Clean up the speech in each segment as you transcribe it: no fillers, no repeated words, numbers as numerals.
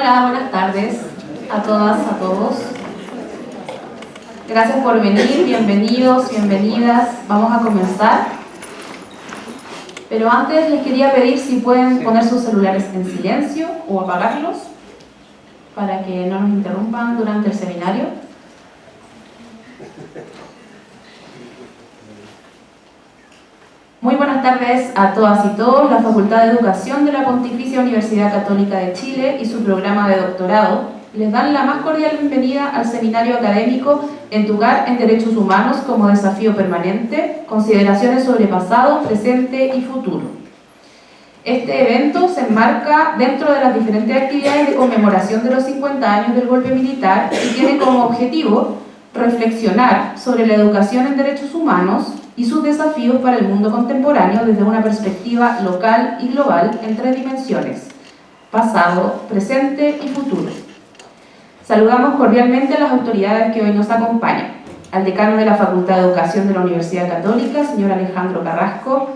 Hola, buenas tardes a todas, a todos. Gracias por venir, bienvenidos, bienvenidas. Vamos a comenzar. Pero antes les quería pedir si pueden poner sus celulares en silencio o apagarlos para que no nos interrumpan durante el seminario. Muy buenas tardes a todas y todos. La Facultad de Educación de la Pontificia Universidad Católica de Chile y su programa de doctorado les dan la más cordial bienvenida al seminario académico Educar en Derechos Humanos como Desafío Permanente, Consideraciones sobre Pasado, Presente y Futuro. Este evento se enmarca dentro de las diferentes actividades de conmemoración de los 50 años del golpe militar y tiene como objetivo reflexionar sobre la educación en derechos humanos y sus desafíos para el mundo contemporáneo desde una perspectiva local y global en 3 dimensiones: pasado, presente y futuro. Saludamos cordialmente a las autoridades que hoy nos acompañan: al decano de la Facultad de Educación de la Universidad Católica, señor Alejandro Carrasco,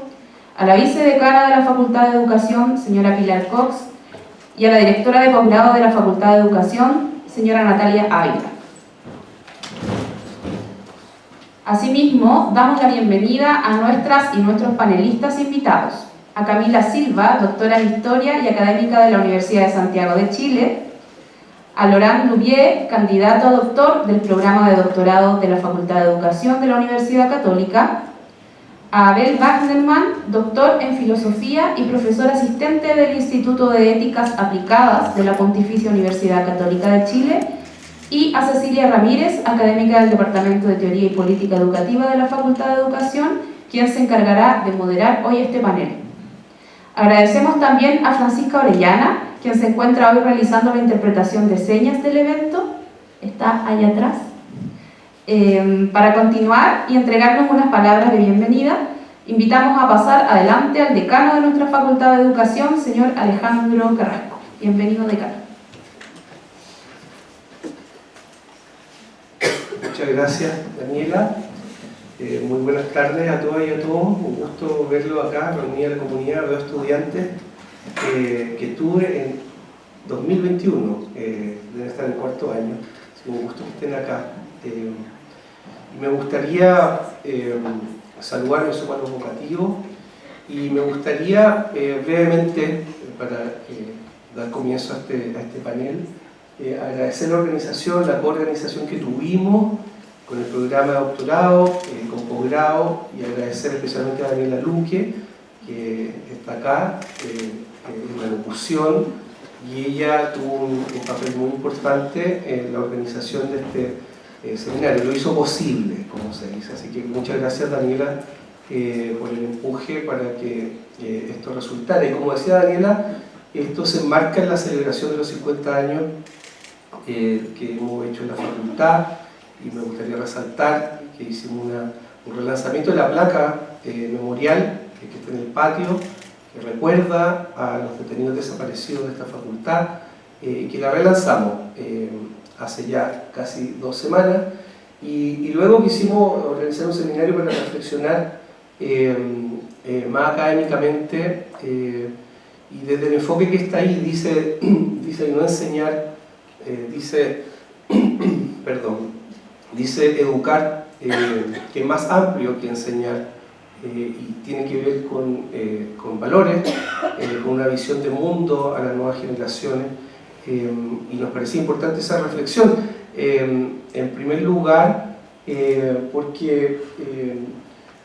a la vicedecana de la Facultad de Educación, señora Pilar Cox, y a la directora de posgrado de la Facultad de Educación, señora Natalia Ávila. Asimismo, damos la bienvenida a nuestras y nuestros panelistas invitados: a Camila Silva, doctora en Historia y académica de la Universidad de Santiago de Chile; a Laurent Louvier, candidato a doctor del programa de doctorado de la Facultad de Educación de la Universidad Católica; a Abel Wagnermann, doctor en Filosofía y profesor asistente del Instituto de Éticas Aplicadas de la Pontificia Universidad Católica de Chile; y a Cecilia Ramírez, académica del Departamento de Teoría y Política Educativa de la Facultad de Educación, quien se encargará de moderar hoy este panel. Agradecemos también a Francisca Orellana, quien se encuentra hoy realizando la interpretación de señas del evento, está allá atrás. Para continuar y entregarnos unas palabras de bienvenida, invitamos a pasar adelante al decano de nuestra Facultad de Educación, señor Alejandro Carrasco. Bienvenido, decano. Muchas gracias, Daniela. Muy buenas tardes a todas y a todos. Un gusto verlo acá, reunida la comunidad. Veo estudiantes que tuve en 2021, deben estar en el 4º año. Es un gusto que estén acá. Me gustaría saludar en su mano vocativo y me gustaría brevemente, para dar comienzo a este panel, agradecer la organización, la coorganización que tuvimos con el programa de doctorado, con posgrado, y agradecer especialmente a Daniela Luque, que está acá en la locución, y ella tuvo un papel muy importante en la organización de este seminario. Lo hizo posible, como se dice. Así que muchas gracias, Daniela, por el empuje para que esto resultara. Y como decía Daniela, esto se enmarca en la celebración de los 50 años que hemos hecho en la facultad, y me gustaría resaltar que hicimos un relanzamiento de la placa memorial que está en el patio, que recuerda a los detenidos desaparecidos de esta facultad, que la relanzamos hace ya casi 2 semanas, y luego quisimos organizar un seminario para reflexionar más académicamente, y desde el enfoque que está ahí dice no enseñar, dice educar, que es más amplio que enseñar, y tiene que ver con valores, con una visión de mundo a las nuevas generaciones, y nos parecía importante esa reflexión, en primer lugar, porque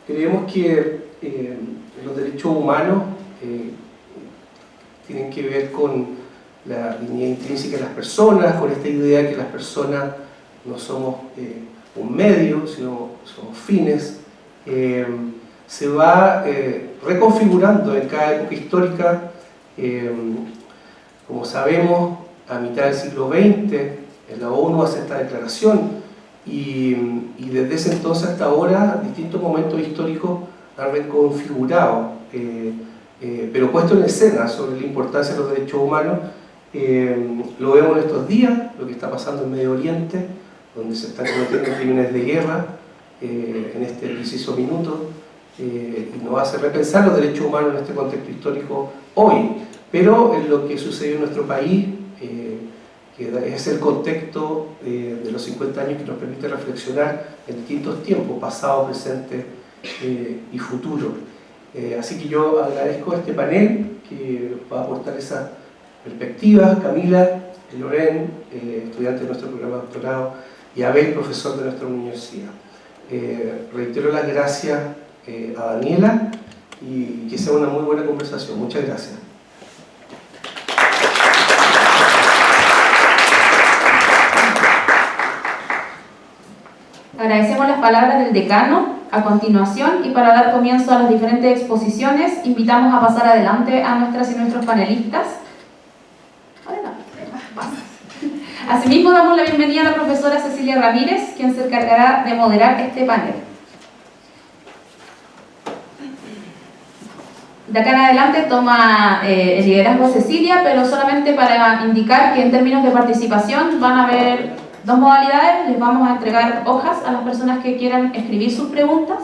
creemos que los derechos humanos tienen que ver con la dignidad intrínseca de las personas, con esta idea de que las personas no somos un medio, sino somos fines. Se va reconfigurando en cada época histórica. Como sabemos, a mitad del siglo XX, la ONU hace esta declaración, y desde ese entonces hasta ahora, distintos momentos históricos han reconfigurado, pero puesto en escena sobre la importancia de los derechos humanos. Lo vemos en estos días, lo que está pasando en Medio Oriente, donde se están cometiendo crímenes de guerra en este preciso minuto, y nos hace repensar los derechos humanos en este contexto histórico hoy. Pero en lo que sucedió en nuestro país que es el contexto de los 50 años que nos permite reflexionar en distintos tiempos, pasado, presente y futuro. Así que yo agradezco a este panel que va a aportar esa perspectiva, Camila, Loren, estudiante de nuestro programa de doctorado, y Abel, profesor de nuestra universidad. Reitero las gracias a Daniela y que sea una muy buena conversación. Muchas gracias. Agradecemos las palabras del decano. A continuación, y para dar comienzo a las diferentes exposiciones, invitamos a pasar adelante a nuestras y nuestros panelistas. Asimismo, damos la bienvenida a la profesora Cecilia Ramírez, quien se encargará de moderar este panel. De acá en adelante toma el liderazgo Cecilia, pero solamente para indicar que en términos de participación van a haber dos modalidades. Les vamos a entregar hojas a las personas que quieran escribir sus preguntas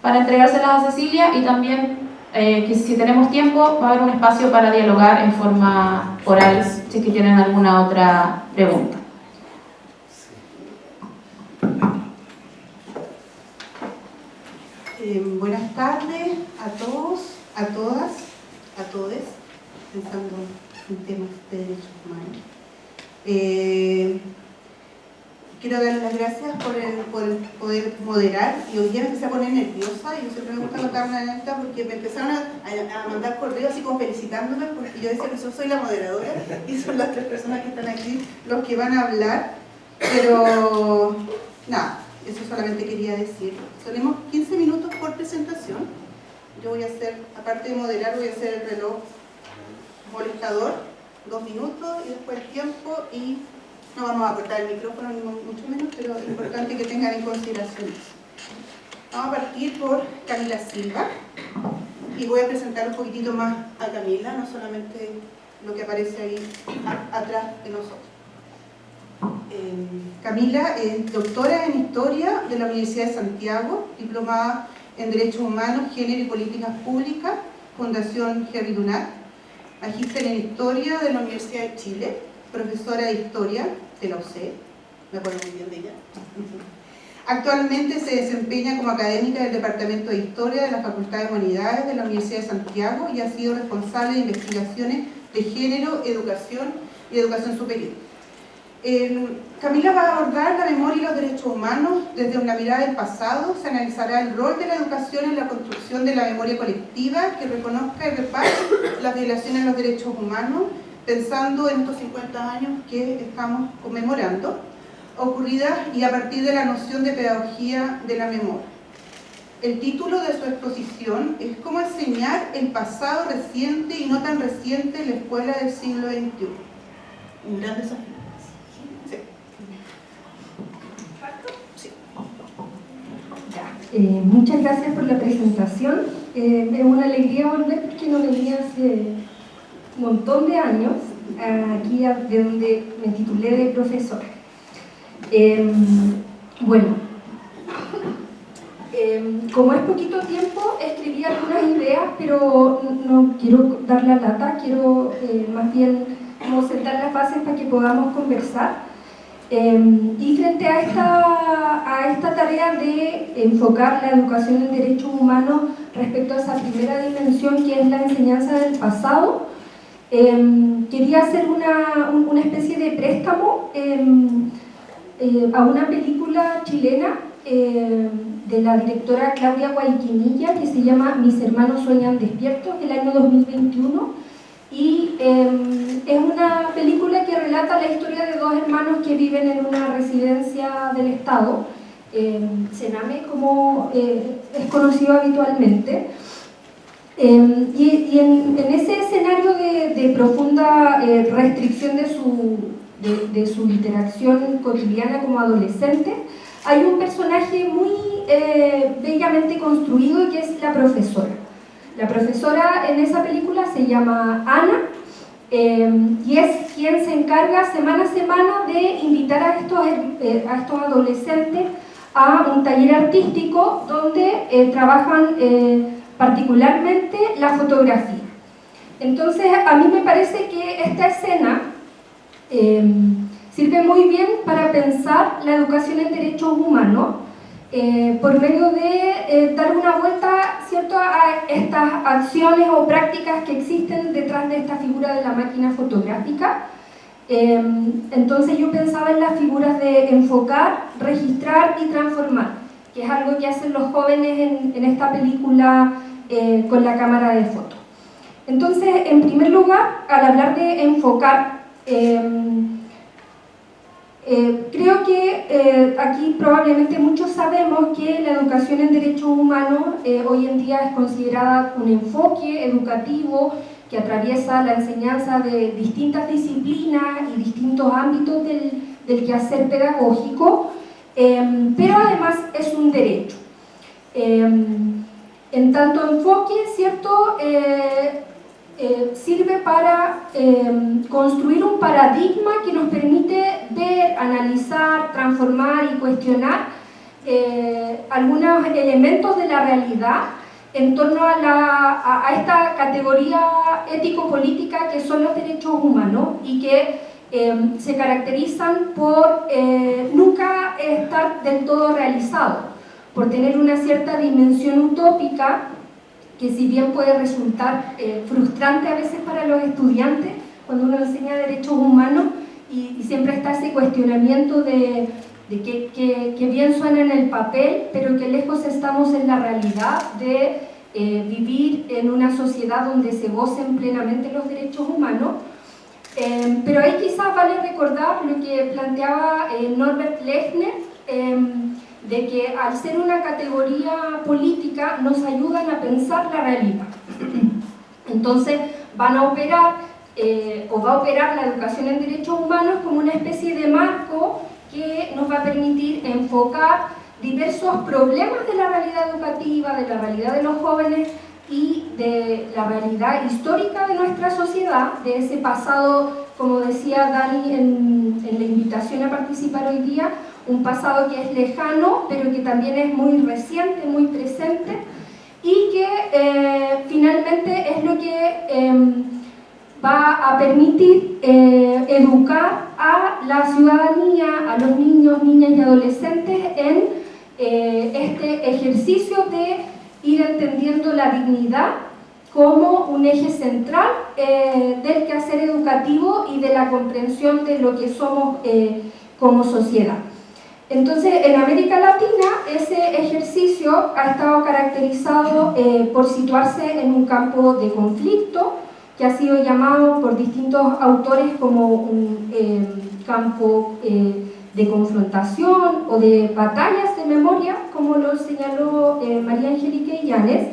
para entregárselas a Cecilia, y también que si tenemos tiempo va a haber un espacio para dialogar en forma oral si es que tienen alguna otra pregunta. Buenas tardes a todos, a todas, a todes, pensando en temas de derechos humanos. Quiero dar las gracias por poder moderar, y hoy día me empecé a poner nerviosa, y siempre me gusta contar una anécdota porque me empezaron a mandar correos así como felicitándome, porque yo decía que yo soy la moderadora y son las 3 personas que están aquí los que van a hablar, pero nada, eso solamente quería decir. Tenemos 15 minutos por presentación. Yo voy a hacer, aparte de moderar, voy a hacer el reloj molestador, 2 minutos y después el tiempo, y no vamos a cortar el micrófono ni mucho menos, pero es importante que tengan en consideración eso. Vamos a partir por Camila Silva y voy a presentar un poquitito más a Camila, no solamente lo que aparece ahí atrás de nosotros. Camila es doctora en Historia de la Universidad de Santiago, diplomada en Derechos Humanos, Género y Políticas Públicas, Fundación Henry Dunant, magíster en Historia de la Universidad de Chile, profesora de Historia de la UC, me acuerdo muy bien de ella. Actualmente se desempeña como académica del Departamento de Historia de la Facultad de Humanidades de la Universidad de Santiago y ha sido responsable de investigaciones de género, educación y educación superior. Camila va a abordar la memoria y los derechos humanos desde una mirada del pasado. Se analizará el rol de la educación en la construcción de la memoria colectiva que reconozca y repare las violaciones a los derechos humanos, pensando en estos 50 años que estamos conmemorando, ocurridas, y a partir de la noción de pedagogía de la memoria. El título de su exposición es ¿Cómo enseñar el pasado reciente y no tan reciente en la escuela del siglo XXI? Un gran desafío. Muchas gracias por la presentación. Es una alegría volver porque no venía hace un montón de años aquí de donde me titulé de profesora. Como es poquito tiempo, escribí algunas ideas, pero no quiero dar la lata, quiero más bien como sentar las bases para que podamos conversar. Y frente a esta tarea de enfocar la educación en derechos humanos respecto a esa primera dimensión que es la enseñanza del pasado, quería hacer una especie de préstamo a una película chilena de la directora Claudia Guayquinilla que se llama Mis hermanos sueñan despiertos, del año 2021. Y es una película que relata la historia de 2 hermanos que viven en una residencia del Estado, Sename, como es conocido habitualmente. Y en ese escenario de profunda restricción de su interacción cotidiana como adolescente, hay un personaje muy bellamente construido, que es la profesora. La profesora en esa película se llama Ana, y es quien se encarga semana a semana de invitar a estos adolescentes a un taller artístico donde trabajan particularmente la fotografía. Entonces, a mí me parece que esta escena Sirve muy bien para pensar la educación en derechos humanos, por medio de dar una vuelta, ¿cierto?, a estas acciones o prácticas que existen detrás de esta figura de la máquina fotográfica. Entonces yo pensaba en las figuras de enfocar, registrar y transformar, que es algo que hacen los jóvenes en esta película con la cámara de foto. Entonces, en primer lugar, al hablar de enfocar, creo que aquí probablemente muchos sabemos que la educación en derechos humanos hoy en día es considerada un enfoque educativo que atraviesa la enseñanza de distintas disciplinas y distintos ámbitos del quehacer pedagógico, pero además es un derecho. En tanto enfoque, ¿cierto?, sirve para construir un paradigma que nos permite ver, analizar, transformar y cuestionar algunos elementos de la realidad en torno a esta categoría ético-política que son los derechos humanos y que se caracterizan por nunca estar del todo realizados, por tener una cierta dimensión utópica que si bien puede resultar frustrante a veces para los estudiantes cuando uno enseña derechos humanos y siempre está ese cuestionamiento de que bien suena en el papel, pero que lejos estamos en la realidad de vivir en una sociedad donde se gocen plenamente los derechos humanos. Pero ahí quizás vale recordar lo que planteaba Norbert Lechner, de que al ser una categoría política nos ayudan a pensar la realidad. Entonces van a operar o va a operar la educación en derechos humanos como una especie de marco que nos va a permitir enfocar diversos problemas de la realidad educativa, de la realidad de los jóvenes y de la realidad histórica de nuestra sociedad, de ese pasado, como decía Dani en la invitación a participar hoy día, un pasado que es lejano, pero que también es muy reciente, muy presente, y que finalmente es lo que va a permitir educar a la ciudadanía, a los niños, niñas y adolescentes en este ejercicio de ir entendiendo la dignidad como un eje central del quehacer educativo y de la comprensión de lo que somos como sociedad. Entonces, en América Latina, ese ejercicio ha estado caracterizado por situarse en un campo de conflicto, que ha sido llamado por distintos autores como un campo de confrontación o de batallas de memoria, como lo señaló María Angélica Illanes,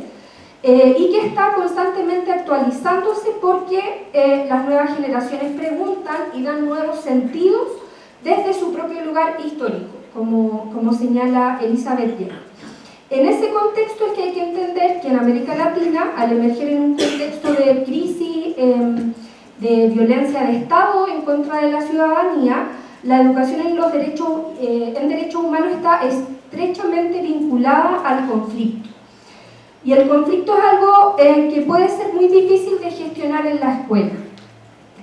y que está constantemente actualizándose porque las nuevas generaciones preguntan y dan nuevos sentidos desde su propio lugar histórico, como señala Elizabeth Yerro. En ese contexto es que hay que entender que en América Latina, al emerger en un contexto de crisis, de violencia de Estado en contra de la ciudadanía, la educación en derechos humanos está estrechamente vinculada al conflicto. Y el conflicto es algo que puede ser muy difícil de gestionar en la escuela.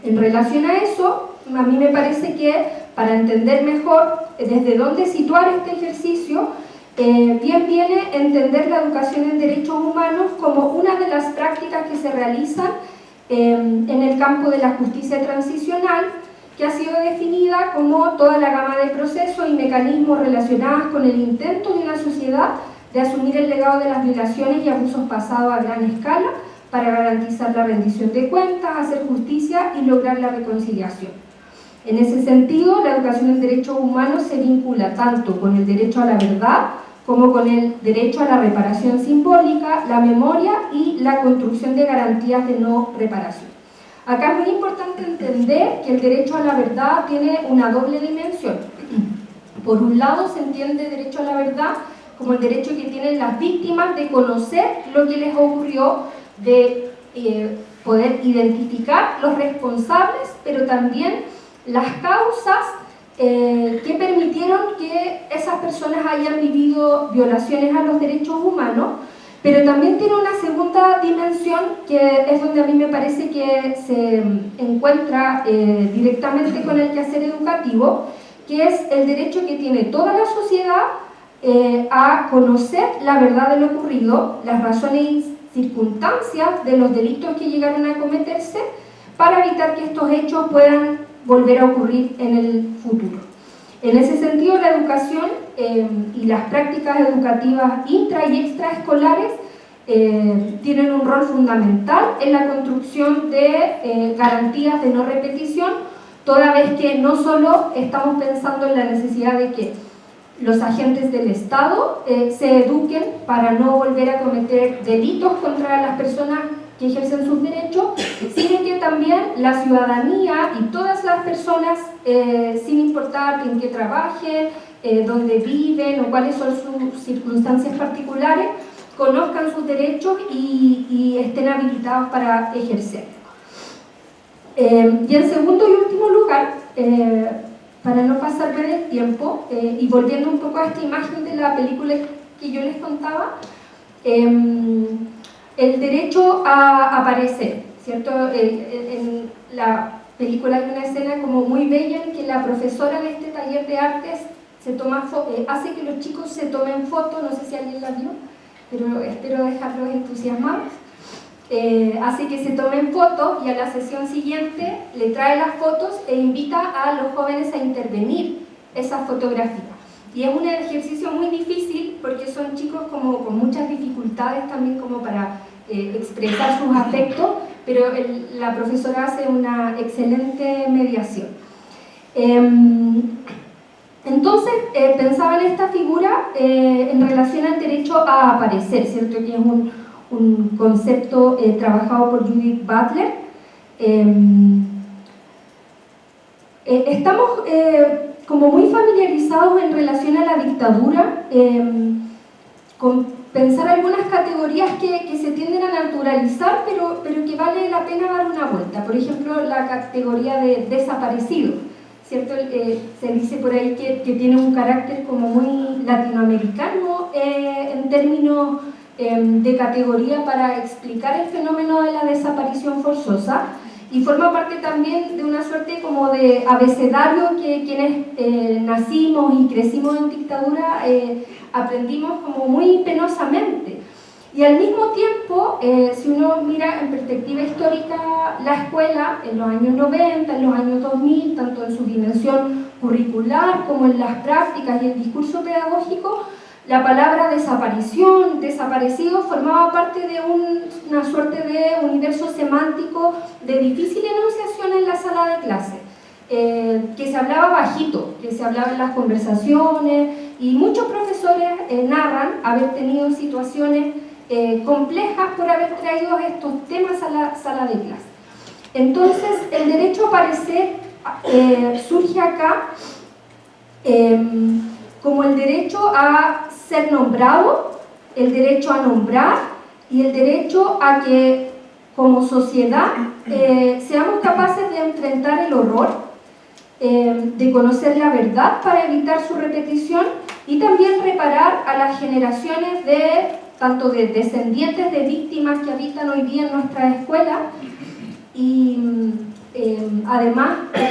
En relación a eso, a mí me parece que para entender mejor desde dónde situar este ejercicio, bien viene entender la educación en derechos humanos como una de las prácticas que se realizan en el campo de la justicia transicional, que ha sido definida como toda la gama de procesos y mecanismos relacionados con el intento de una sociedad de asumir el legado de las violaciones y abusos pasados a gran escala para garantizar la rendición de cuentas, hacer justicia y lograr la reconciliación. En ese sentido, la educación en derechos humanos se vincula tanto con el derecho a la verdad como con el derecho a la reparación simbólica, la memoria y la construcción de garantías de no reparación. Acá es muy importante entender que el derecho a la verdad tiene una doble dimensión. Por un lado, se entiende derecho a la verdad como el derecho que tienen las víctimas de conocer lo que les ocurrió, de poder identificar los responsables, pero también las causas que permitieron que esas personas hayan vivido violaciones a los derechos humanos, Pero también tiene una segunda dimensión que es donde a mí me parece que se encuentra directamente con el quehacer educativo, que es el derecho que tiene toda la sociedad a conocer la verdad de lo ocurrido, las razones y circunstancias de los delitos que llegaron a cometerse, para evitar que estos hechos puedan volver a ocurrir en el futuro. En ese sentido, la educación y las prácticas educativas intra y extraescolares tienen un rol fundamental en la construcción de garantías de no repetición, toda vez que no solo estamos pensando en la necesidad de que los agentes del Estado se eduquen para no volver a cometer delitos contra las personas que ejercen sus derechos, sino que también la ciudadanía y todas las personas, sin importar en qué trabajen, dónde viven o cuáles son sus circunstancias particulares, conozcan sus derechos y estén habilitados para ejercerlos. Y en segundo y último lugar, para no pasarme del tiempo, y volviendo un poco a esta imagen de la película que yo les contaba, el derecho a aparecer, ¿cierto? En la película hay una escena como muy bella en que la profesora de este taller de artes hace que los chicos se tomen fotos, no sé si alguien la vio, pero espero dejarlos entusiasmados. Hace que se tomen fotos y a la sesión siguiente le trae las fotos e invita a los jóvenes a intervenir esas fotografías. Y es un ejercicio muy difícil porque son chicos como con muchas dificultades también como para expresar sus afectos, pero la profesora hace una excelente mediación. Entonces, pensaba en esta figura en relación al derecho a aparecer, ¿cierto? Que es un concepto trabajado por Judith Butler. Estamos como muy familiarizados en relación a la dictadura, con pensar algunas categorías que se tienden a naturalizar, pero que vale la pena dar una vuelta. Por ejemplo, la categoría de desaparecido, ¿cierto? Se dice por ahí que tiene un carácter como muy latinoamericano en términos de categoría para explicar el fenómeno de la desaparición forzosa, y forma parte también de una suerte como de abecedario que quienes nacimos y crecimos en dictadura aprendimos como muy penosamente. Y al mismo tiempo, si uno mira en perspectiva histórica la escuela en los años 90, en los años 2000, tanto en su dimensión curricular como en las prácticas y el discurso pedagógico, la palabra desaparición, desaparecido, formaba parte de una suerte de universo semántico de difícil enunciación en la sala de clase, que se hablaba bajito, que se hablaba en las conversaciones, y muchos profesores narran haber tenido situaciones complejas por haber traído estos temas a la sala de clase. Entonces, el derecho a aparecer surge acá como el derecho a ser nombrado, el derecho a nombrar y el derecho a que como sociedad seamos capaces de enfrentar el horror, de conocer la verdad para evitar su repetición y también reparar a las generaciones tanto de descendientes de víctimas que habitan hoy día en nuestras escuelas y además,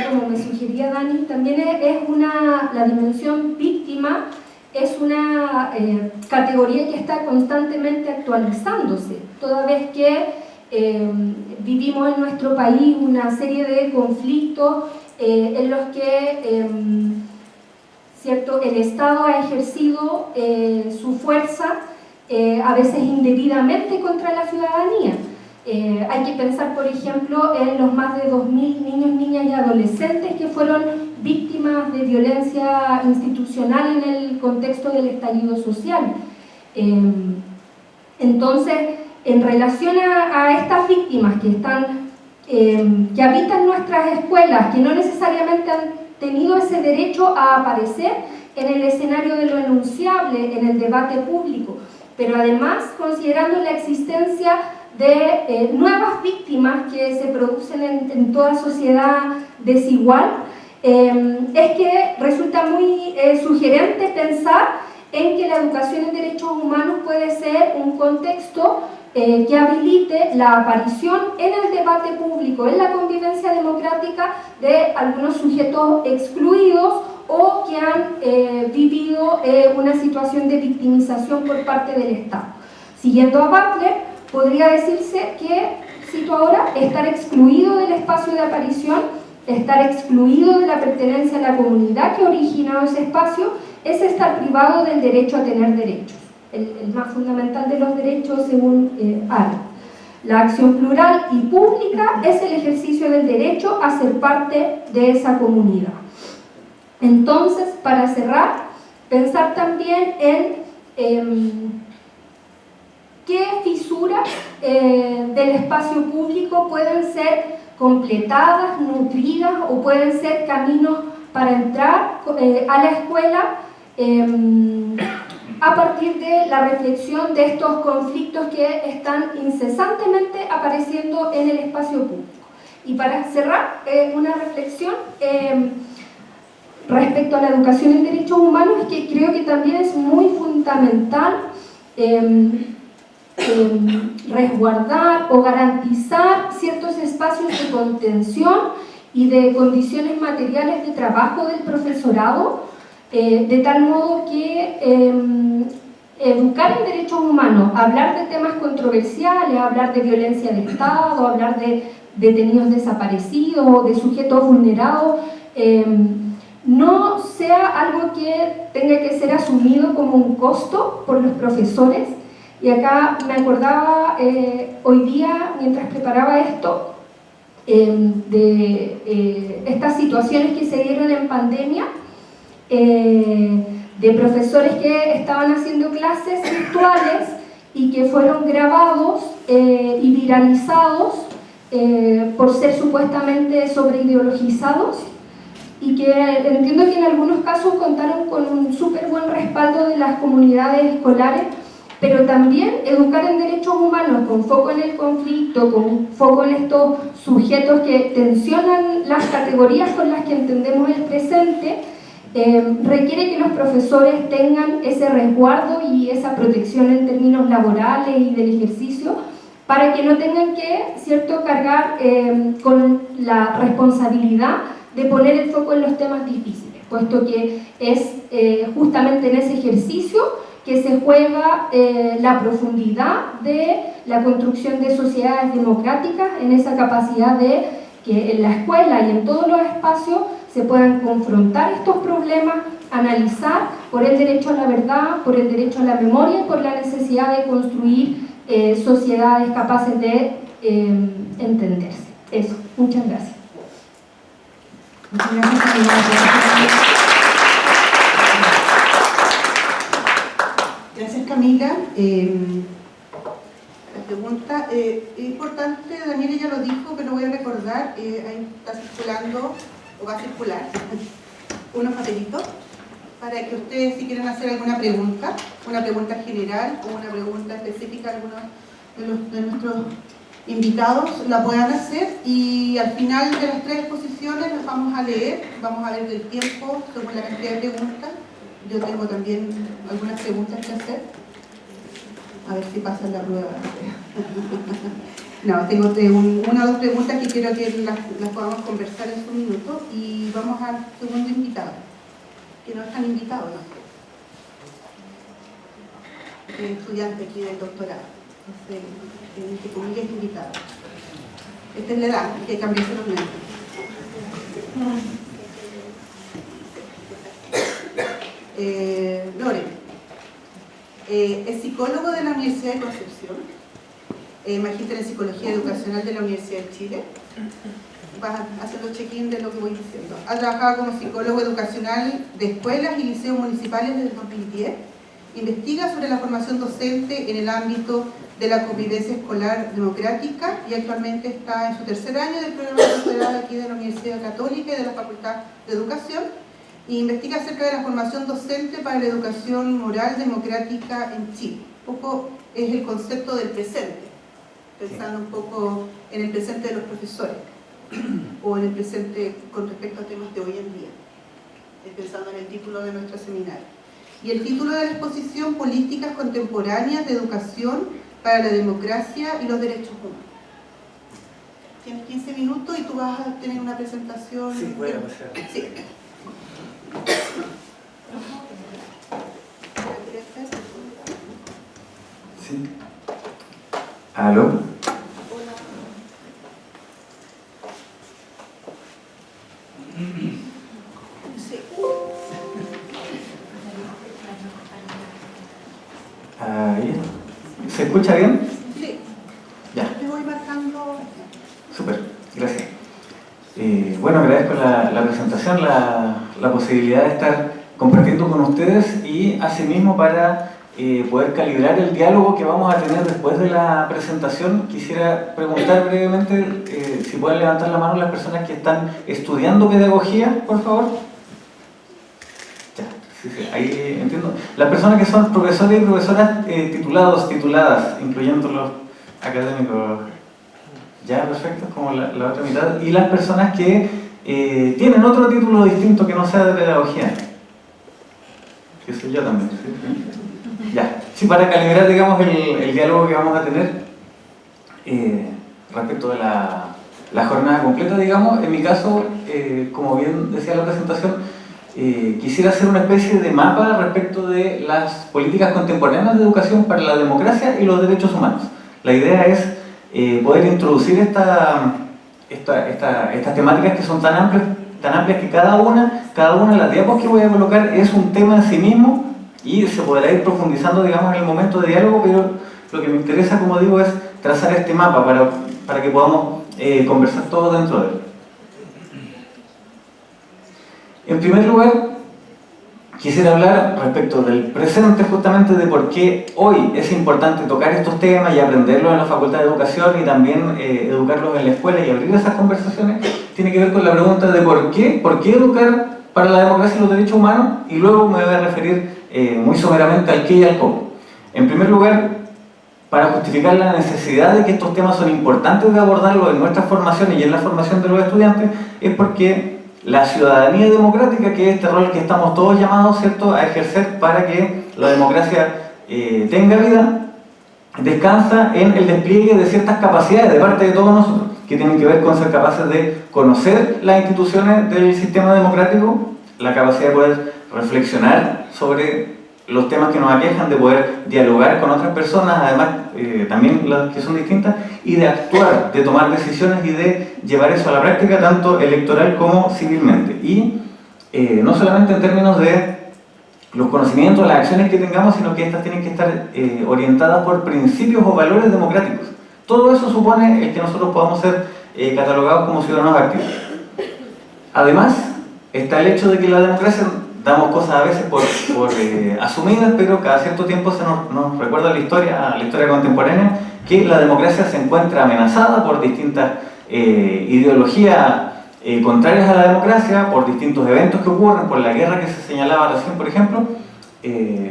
como me sugería Dani, también la dimensión víctima es una categoría que está constantemente actualizándose, toda vez que vivimos en nuestro país una serie de conflictos en los que ¿cierto? El Estado ha ejercido su fuerza a veces indebidamente contra la ciudadanía. Hay que pensar, por ejemplo, en los más de 2.000 niños, niñas y adolescentes que fueron víctimas de violencia institucional en el contexto del estallido social. Entonces, en relación a estas víctimas que habitan nuestras escuelas, que no necesariamente han tenido ese derecho a aparecer en el escenario de lo enunciable, en el debate público, pero además considerando la existencia de nuevas víctimas que se producen en toda sociedad desigual, es que resulta muy sugerente pensar en que la educación en derechos humanos puede ser un contexto que habilite la aparición en el debate público, en la convivencia democrática de algunos sujetos excluidos o que han vivido una situación de victimización por parte del Estado. Siguiendo a Butler, podría decirse que, cito ahora, estar excluido del espacio de aparición, estar excluido de la pertenencia a la comunidad que ha originado ese espacio, es estar privado del derecho a tener derechos. El más fundamental de los derechos según Arendt. La acción plural y pública es el ejercicio del derecho a ser parte de esa comunidad. Entonces, para cerrar, pensar también en qué fisuras del espacio público pueden ser completadas, nutridas o pueden ser caminos para entrar a la escuela a partir de la reflexión de estos conflictos que están incesantemente apareciendo en el espacio público. Y para cerrar, una reflexión respecto a la educación en derechos humanos, que creo que también es muy fundamental resguardar o garantizar ciertos espacios de contención y de condiciones materiales de trabajo del profesorado, de tal modo que educar en derechos humanos, hablar de temas controversiales, hablar de violencia de Estado, hablar de detenidos desaparecidos o de sujetos vulnerados, no sea algo que tenga que ser asumido como un costo por los profesores. Y acá me acordaba hoy día, mientras preparaba esto, de estas situaciones que se dieron en pandemia, de profesores que estaban haciendo clases virtuales y que fueron grabados y viralizados por ser supuestamente sobreideologizados, y que entiendo que en algunos casos contaron con un súper buen respaldo de las comunidades escolares, pero también educar en derechos humanos con foco en el conflicto, con foco en estos sujetos que tensionan las categorías con las que entendemos el presente, requiere que los profesores tengan ese resguardo y esa protección en términos laborales y del ejercicio, para que no tengan que, ¿cierto?, cargar con la responsabilidad de poner el foco en los temas difíciles, puesto que es justamente en ese ejercicio que se juega la profundidad de la construcción de sociedades democráticas, en esa capacidad de que en la escuela y en todos los espacios se puedan confrontar estos problemas, analizar por el derecho a la verdad, por el derecho a la memoria y por la necesidad de construir sociedades capaces de entenderse. Eso, muchas gracias. Muchas gracias, Camila. Gracias, Camila. La pregunta es importante, Daniela ya lo dijo, pero voy a recordar, ahí está circulando, o va a circular, unos papelitos para que ustedes, si quieren hacer alguna pregunta, una pregunta general o una pregunta específica a algunos de nuestros invitados, la puedan hacer, y al final de las 3 exposiciones las vamos a leer, vamos a ver del tiempo según la cantidad de preguntas. Yo tengo también algunas preguntas que hacer, a ver si pasan la prueba. No, tengo una o dos preguntas que quiero que las podamos conversar en un minuto, y vamos al segundo invitado, que no están invitados, ¿no? Estudiante aquí del doctorado, entre comillas invitado. Esta es la edad, hay que cambiarse los lentes. Loren es psicólogo de la Universidad de Concepción, magíster en Psicología Educacional de la Universidad de Chile. Vas haciendo check-in de lo que voy diciendo. Ha trabajado como psicólogo educacional de escuelas y liceos municipales desde el 2010. Investiga sobre la formación docente en el ámbito de la convivencia escolar democrática y actualmente está en su 3er año del programa de doctorado aquí de la Universidad Católica y de la Facultad de Educación, y investiga acerca de la formación docente para la educación moral democrática en Chile. Un poco es el concepto del presente, pensando un poco en el presente de los profesores o en el presente con respecto a temas de hoy en día, pensando en el título de nuestro seminario. Y el título de la exposición, Políticas Contemporáneas de Educación para la Democracia y los Derechos Humanos. Tienes 15 minutos y tú vas a tener una presentación. Sí, voy a pasar. Sí. Sí. ¿Aló? Sí. Ahí. ¿Se escucha bien? Sí. Ya, Te voy marcando. súper, gracias. Bueno, agradezco la presentación, la posibilidad de estar compartiendo con ustedes y asimismo para poder calibrar el diálogo que vamos a tener después de la presentación. Quisiera preguntar brevemente si pueden levantar la mano las personas que están estudiando pedagogía, por favor. Ya, sí, ahí entiendo. Las personas que son profesores y profesoras titulados, tituladas, incluyendo los académicos. Ya, perfecto, como la otra mitad. Y las personas que tienen otro título distinto que no sea de pedagogía. Que soy yo también, ¿sí? Ya, sí, para calibrar, digamos, el diálogo que vamos a tener respecto de la jornada completa, digamos. En mi caso, como bien decía la presentación, quisiera hacer una especie de mapa respecto de las políticas contemporáneas de educación para la democracia y los derechos humanos. La idea es poder introducir estas temáticas que son tan amplias que cada una de las diapos que voy a colocar es un tema en sí mismo y se podrá ir profundizando, digamos, en el momento de diálogo, pero lo que me interesa, como digo, es trazar este mapa para que podamos conversar todos dentro de él. En primer lugar, quisiera hablar respecto del presente, justamente de por qué hoy es importante tocar estos temas y aprenderlos en la Facultad de Educación y también educarlos en la escuela y abrir esas conversaciones. Tiene que ver con la pregunta de por qué educar para la democracia y los derechos humanos, y luego me voy a referir muy someramente al qué y al cómo. En primer lugar, para justificar la necesidad de que estos temas son importantes de abordarlos en nuestras formaciones y en la formación de los estudiantes, es porque la ciudadanía democrática, que es este rol que estamos todos llamados, ¿cierto?, a ejercer para que la democracia tenga vida, descansa en el despliegue de ciertas capacidades de parte de todos nosotros, que tienen que ver con ser capaces de conocer las instituciones del sistema democrático, la capacidad de poder reflexionar sobre los temas que nos aquejan, de poder dialogar con otras personas, además también las que son distintas, y de actuar, de tomar decisiones y de llevar eso a la práctica, tanto electoral como civilmente. Y no solamente en términos de los conocimientos, las acciones que tengamos, sino que estas tienen que estar orientadas por principios o valores democráticos. Todo eso supone el que nosotros podamos ser catalogados como ciudadanos activos. Además, está el hecho de que la democracia, damos cosas a veces por asumidas, pero cada cierto tiempo se nos recuerda la historia contemporánea, que la democracia se encuentra amenazada por distintas ideologías contrarias a la democracia, por distintos eventos que ocurren, por la guerra que se señalaba recién, por ejemplo,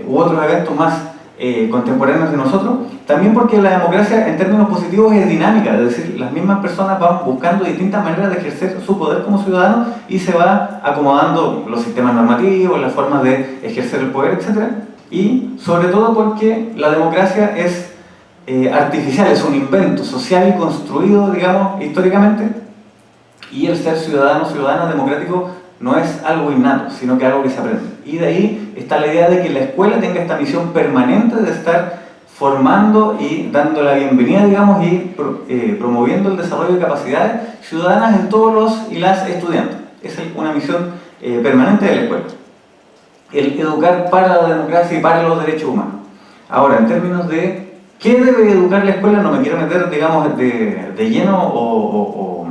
u otros eventos más contemporáneos de nosotros. También porque la democracia en términos positivos es dinámica, es decir, las mismas personas van buscando distintas maneras de ejercer su poder como ciudadanos y se va acomodando los sistemas normativos, las formas de ejercer el poder, etc. Y sobre todo porque la democracia es artificial, es un invento social y construido, digamos, históricamente, y el ser ciudadano, ciudadana democrático no es algo innato, sino que algo que se aprende. Y de ahí está la idea de que la escuela tenga esta misión permanente de estar formando y dando la bienvenida, digamos, y promoviendo el desarrollo de capacidades ciudadanas en todos los y las estudiantes. Es una misión permanente de la escuela. El educar para la democracia y para los derechos humanos. Ahora, en términos de qué debe educar la escuela, no me quiero meter, digamos, de lleno o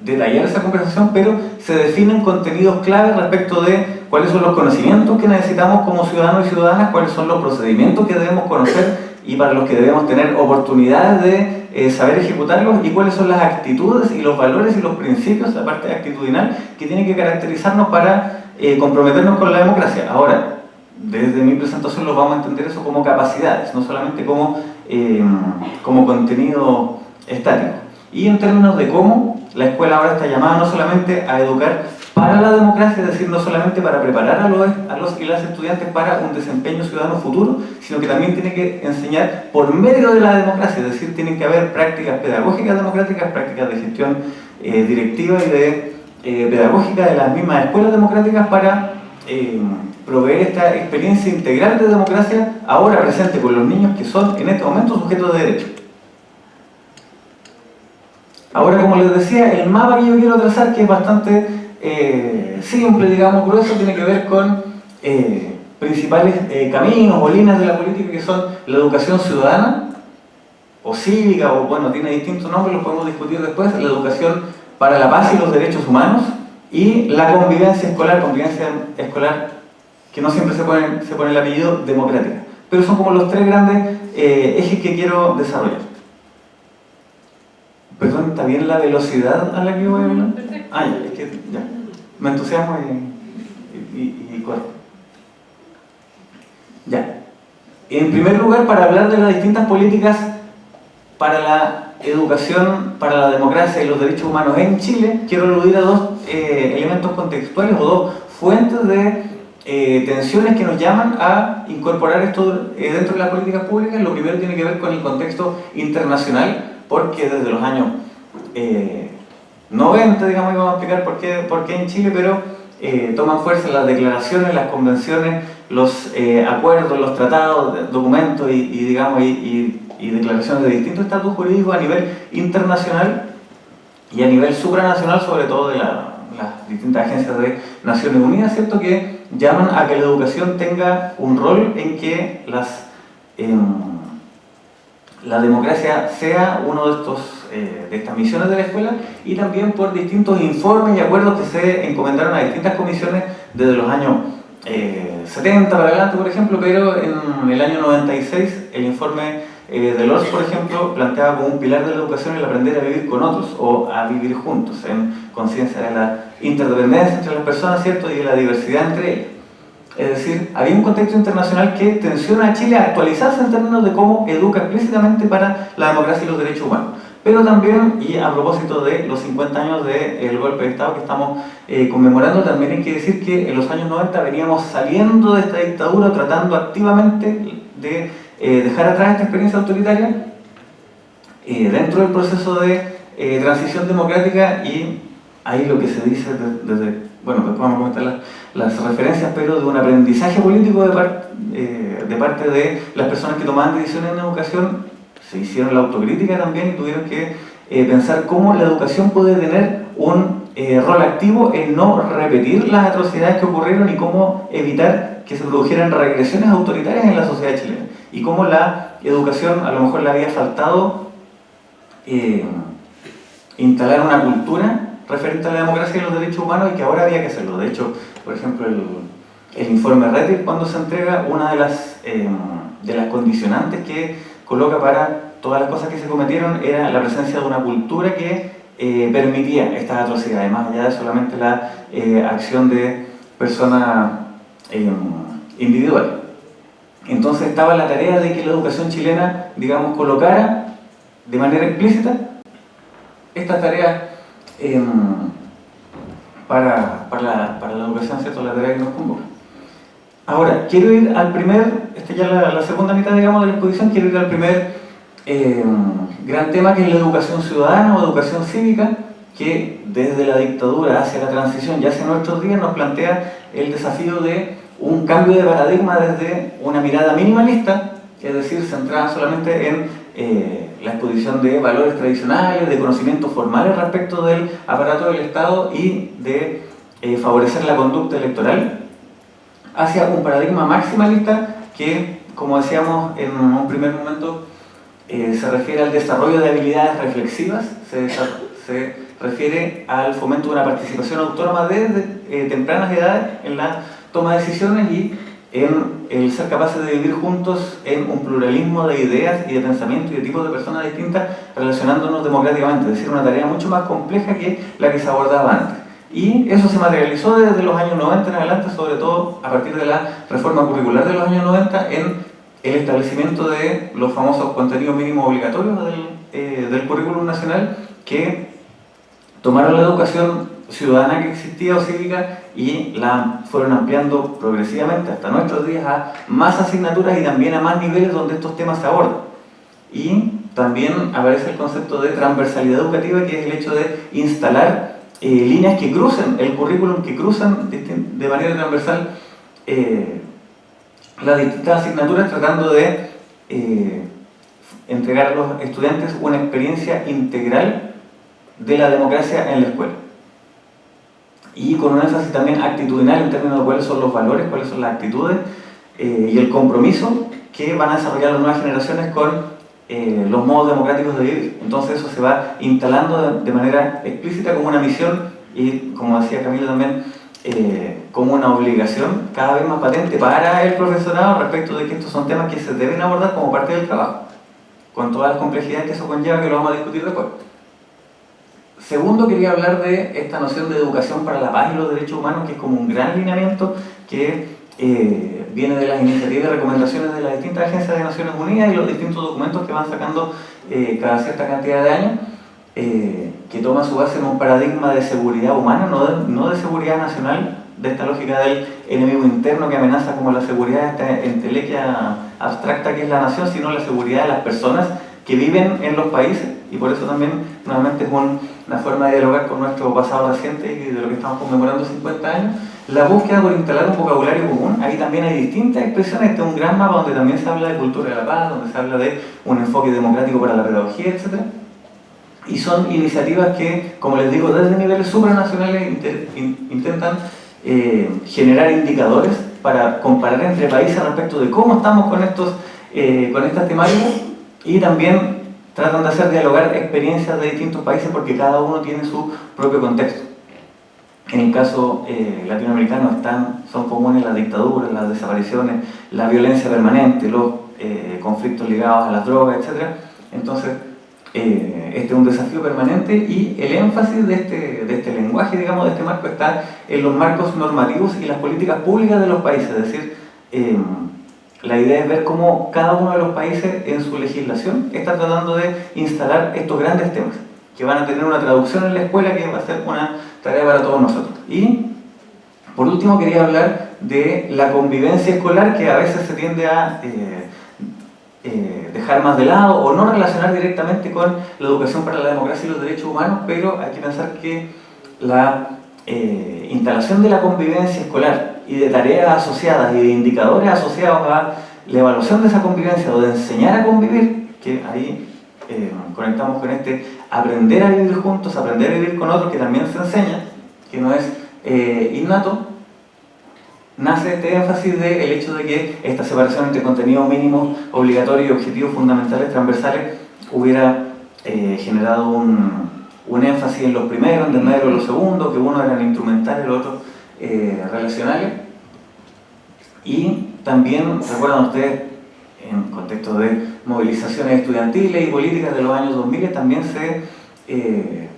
detallar esa conversación, pero se definen contenidos clave respecto de cuáles son los conocimientos que necesitamos como ciudadanos y ciudadanas, cuáles son los procedimientos que debemos conocer y para los que debemos tener oportunidades de saber ejecutarlos, y cuáles son las actitudes y los valores y los principios, la parte actitudinal, que tiene que caracterizarnos para comprometernos con la democracia. Ahora, desde mi presentación los vamos a entender eso como capacidades, no solamente como contenido estático. Y en términos de cómo, la escuela ahora está llamada no solamente a educar para la democracia, es decir, no solamente para preparar a los y las estudiantes para un desempeño ciudadano futuro, sino que también tiene que enseñar por medio de la democracia, es decir, tienen que haber prácticas pedagógicas democráticas, prácticas de gestión directiva y de pedagógica de las mismas escuelas democráticas para proveer esta experiencia integral de democracia ahora presente con los niños que son en este momento sujetos de derecho. Ahora, como les decía, el mapa que yo quiero trazar, que es bastante simple, digamos, grueso, tiene que ver con principales caminos o líneas de la política, que son la educación ciudadana o cívica, o bueno, tiene distintos nombres, los podemos discutir después, la educación para la paz y los derechos humanos, y la convivencia escolar que no siempre se pone el apellido democrática, pero son como los tres grandes ejes que quiero desarrollar. Perdón, ¿está bien la velocidad a la que voy a hablar? Ah, ya, es que ya, me entusiasmo y corto. Ya. En primer lugar, para hablar de las distintas políticas para la educación, para la democracia y los derechos humanos en Chile, quiero aludir a dos elementos contextuales o dos fuentes de tensiones que nos llaman a incorporar esto dentro de las políticas públicas. Lo primero tiene que ver con el contexto internacional, porque desde los años 90, digamos, y vamos a explicar por qué en Chile, pero toman fuerza las declaraciones, las convenciones, los acuerdos, los tratados, documentos y declaraciones de distintos estatus jurídicos a nivel internacional y a nivel supranacional, sobre todo de las distintas agencias de Naciones Unidas, ¿cierto?, que llaman a que la educación tenga un rol en que la democracia sea uno de estas misiones de la escuela, y también por distintos informes y acuerdos que se encomendaron a distintas comisiones desde los años 70 para adelante, por ejemplo, pero en el año 96 el informe de Lors, por ejemplo, planteaba como un pilar de la educación el aprender a vivir con otros o a vivir juntos, en conciencia de la interdependencia entre las personas, ¿cierto?, y de la diversidad entre ellas. Es decir, había un contexto internacional que tensiona a Chile a actualizarse en términos de cómo educa explícitamente para la democracia y los derechos humanos. Pero también, y a propósito de los 50 años del golpe de Estado que estamos conmemorando, también hay que decir que en los años 90 veníamos saliendo de esta dictadura, tratando activamente de dejar atrás esta experiencia autoritaria dentro del proceso de transición democrática, y ahí lo que se dice desde, bueno, después vamos a comentar las referencias, pero de un aprendizaje político de parte de las personas que tomaban decisiones en educación. Se hicieron la autocrítica también y tuvieron que pensar cómo la educación puede tener un rol activo en no repetir las atrocidades que ocurrieron y cómo evitar que se produjeran regresiones autoritarias en la sociedad chilena, y cómo la educación a lo mejor le había faltado instalar una cultura referente a la democracia y los derechos humanos, y que ahora había que hacerlo. De hecho, por ejemplo, el informe Rettig, cuando se entrega, una de las condicionantes que coloca para todas las cosas que se cometieron era la presencia de una cultura que permitía estas atrocidades, más allá de solamente la acción de personas individuales. Entonces estaba la tarea de que la educación chilena, digamos, colocara de manera explícita estas tareas para la educación, ¿cierto?, la tarea que nos convoca. Ahora, quiero ir al esta ya la segunda mitad, digamos, de la exposición, quiero ir al primer gran tema, que es la educación ciudadana o educación cívica, que desde la dictadura hacia la transición y hacia nuestros días nos plantea el desafío de un cambio de paradigma desde una mirada minimalista, es decir, centrada solamente en la exposición de valores tradicionales, de conocimientos formales respecto del aparato del Estado y de favorecer la conducta electoral, hacia un paradigma maximalista que, como decíamos en un primer momento, se refiere al desarrollo de habilidades reflexivas, se refiere al fomento de una participación autónoma desde tempranas edades en la toma de decisiones y en el ser capaces de vivir juntos en un pluralismo de ideas y de pensamiento y de tipos de personas distintas, relacionándonos democráticamente, es decir, una tarea mucho más compleja que la que se abordaba antes. Y eso se materializó desde los años 90 en adelante, sobre todo a partir de la reforma curricular de los años 90, en el establecimiento de los famosos contenidos mínimos obligatorios del currículum nacional, que tomaron la educación ciudadana que existía o cívica y la fueron ampliando progresivamente hasta nuestros días a más asignaturas y también a más niveles donde estos temas se abordan. Y también aparece el concepto de transversalidad educativa, que es el hecho de instalar líneas que crucen el currículum, que cruzan de manera transversal las distintas asignaturas, tratando de entregar a los estudiantes una experiencia integral de la democracia en la escuela. Y con un énfasis también actitudinal en términos de cuáles son los valores, cuáles son las actitudes y el compromiso que van a desarrollar las nuevas generaciones con los modos democráticos de vivir. Entonces eso se va instalando de manera explícita como una misión y, como decía Camila también, como una obligación cada vez más patente para el profesorado respecto de que estos son temas que se deben abordar como parte del trabajo, con todas las complejidades que eso conlleva, que lo vamos a discutir después. Segundo, quería hablar de esta noción de educación para la paz y los derechos humanos, que es como un gran lineamiento que viene de las iniciativas y recomendaciones de las distintas agencias de Naciones Unidas y los distintos documentos que van sacando cada cierta cantidad de años, que toma su base en un paradigma de seguridad humana, no de seguridad nacional, de esta lógica del enemigo interno que amenaza como la seguridad, esta entelequia abstracta que es la nación, sino la seguridad de las personas que viven en los países. Y por eso también, nuevamente, es una forma de dialogar con nuestro pasado reciente y de lo que estamos conmemorando 50 años. La búsqueda por instalar un vocabulario común. Ahí también hay distintas expresiones. Este es un gran mapa donde también se habla de cultura de la paz, donde se habla de un enfoque democrático para la pedagogía, etc. Y son iniciativas que, como les digo, desde niveles supranacionales intentan generar indicadores para comparar entre países respecto de cómo estamos con estas temáticas, y también tratan de hacer dialogar experiencias de distintos países porque cada uno tiene su propio contexto. En el caso latinoamericano son comunes las dictaduras, las desapariciones, la violencia permanente, los conflictos ligados a las drogas, etc. Entonces, este es un desafío permanente y el énfasis de este lenguaje, digamos, de este marco, está en los marcos normativos y las políticas públicas de los países. Es decir, la idea es ver cómo cada uno de los países en su legislación está tratando de instalar estos grandes temas, que van a tener una traducción en la escuela que va a ser una tarea para todos nosotros. Y, por último, quería hablar de la convivencia escolar, que a veces se tiende a dejar más de lado o no relacionar directamente con la educación para la democracia y los derechos humanos, pero hay que pensar que la instalación de la convivencia escolar y de tareas asociadas y de indicadores asociados a la evaluación de esa convivencia o de enseñar a convivir, que ahí conectamos con aprender a vivir juntos, aprender a vivir con otros, que también se enseña, que no es innato, nace este énfasis del hecho de que esta separación entre contenido mínimo obligatorio y objetivos fundamentales transversales hubiera generado un énfasis en los primeros, en el medio en los segundos, que uno eran instrumentales, los otros relacionales. Y también, recuerdan ustedes, en contexto de movilizaciones estudiantiles y políticas de los años 2000, también se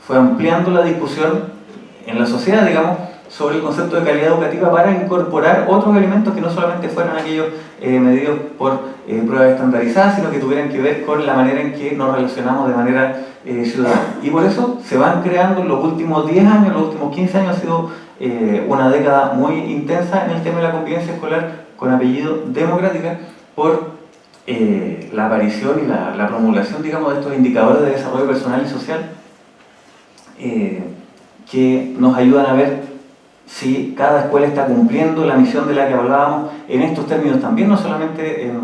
fue ampliando la discusión en la sociedad, digamos, sobre el concepto de calidad educativa para incorporar otros elementos que no solamente fueran aquellos medidos por pruebas estandarizadas, sino que tuvieran que ver con la manera en que nos relacionamos de manera ciudadana. Y por eso se van creando en los últimos 10 años, los últimos 15 años ha sido una década muy intensa en el tema de la convivencia escolar con apellido democrática, por la aparición y la promulgación, digamos, de estos indicadores de desarrollo personal y social que nos ayudan a ver si cada escuela está cumpliendo la misión de la que hablábamos en estos términos también, no solamente en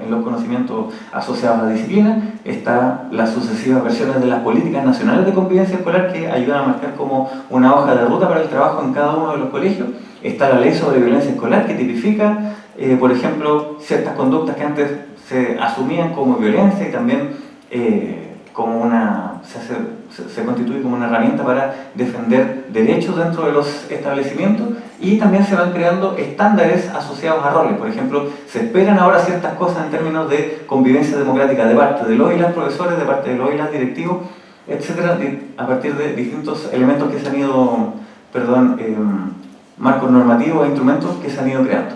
los conocimientos asociados a la disciplina. Está las sucesivas versiones de las políticas nacionales de convivencia escolar que ayudan a marcar como una hoja de ruta para el trabajo en cada uno de los colegios. Está la ley sobre violencia escolar que tipifica, por ejemplo, ciertas conductas que antes se asumían como violencia y también como se constituye como una herramienta para defender derechos dentro de los establecimienlos. Y también se van creando estándares asociados a roles. Por ejemplo, se esperan ahora ciertas cosas en términos de convivencia democrática de parte de los y las profesores, de parte de los y las directivos, etcétera, a partir de distintos elementos que se han ido, marcos normativos e instrumentos que se han ido creando.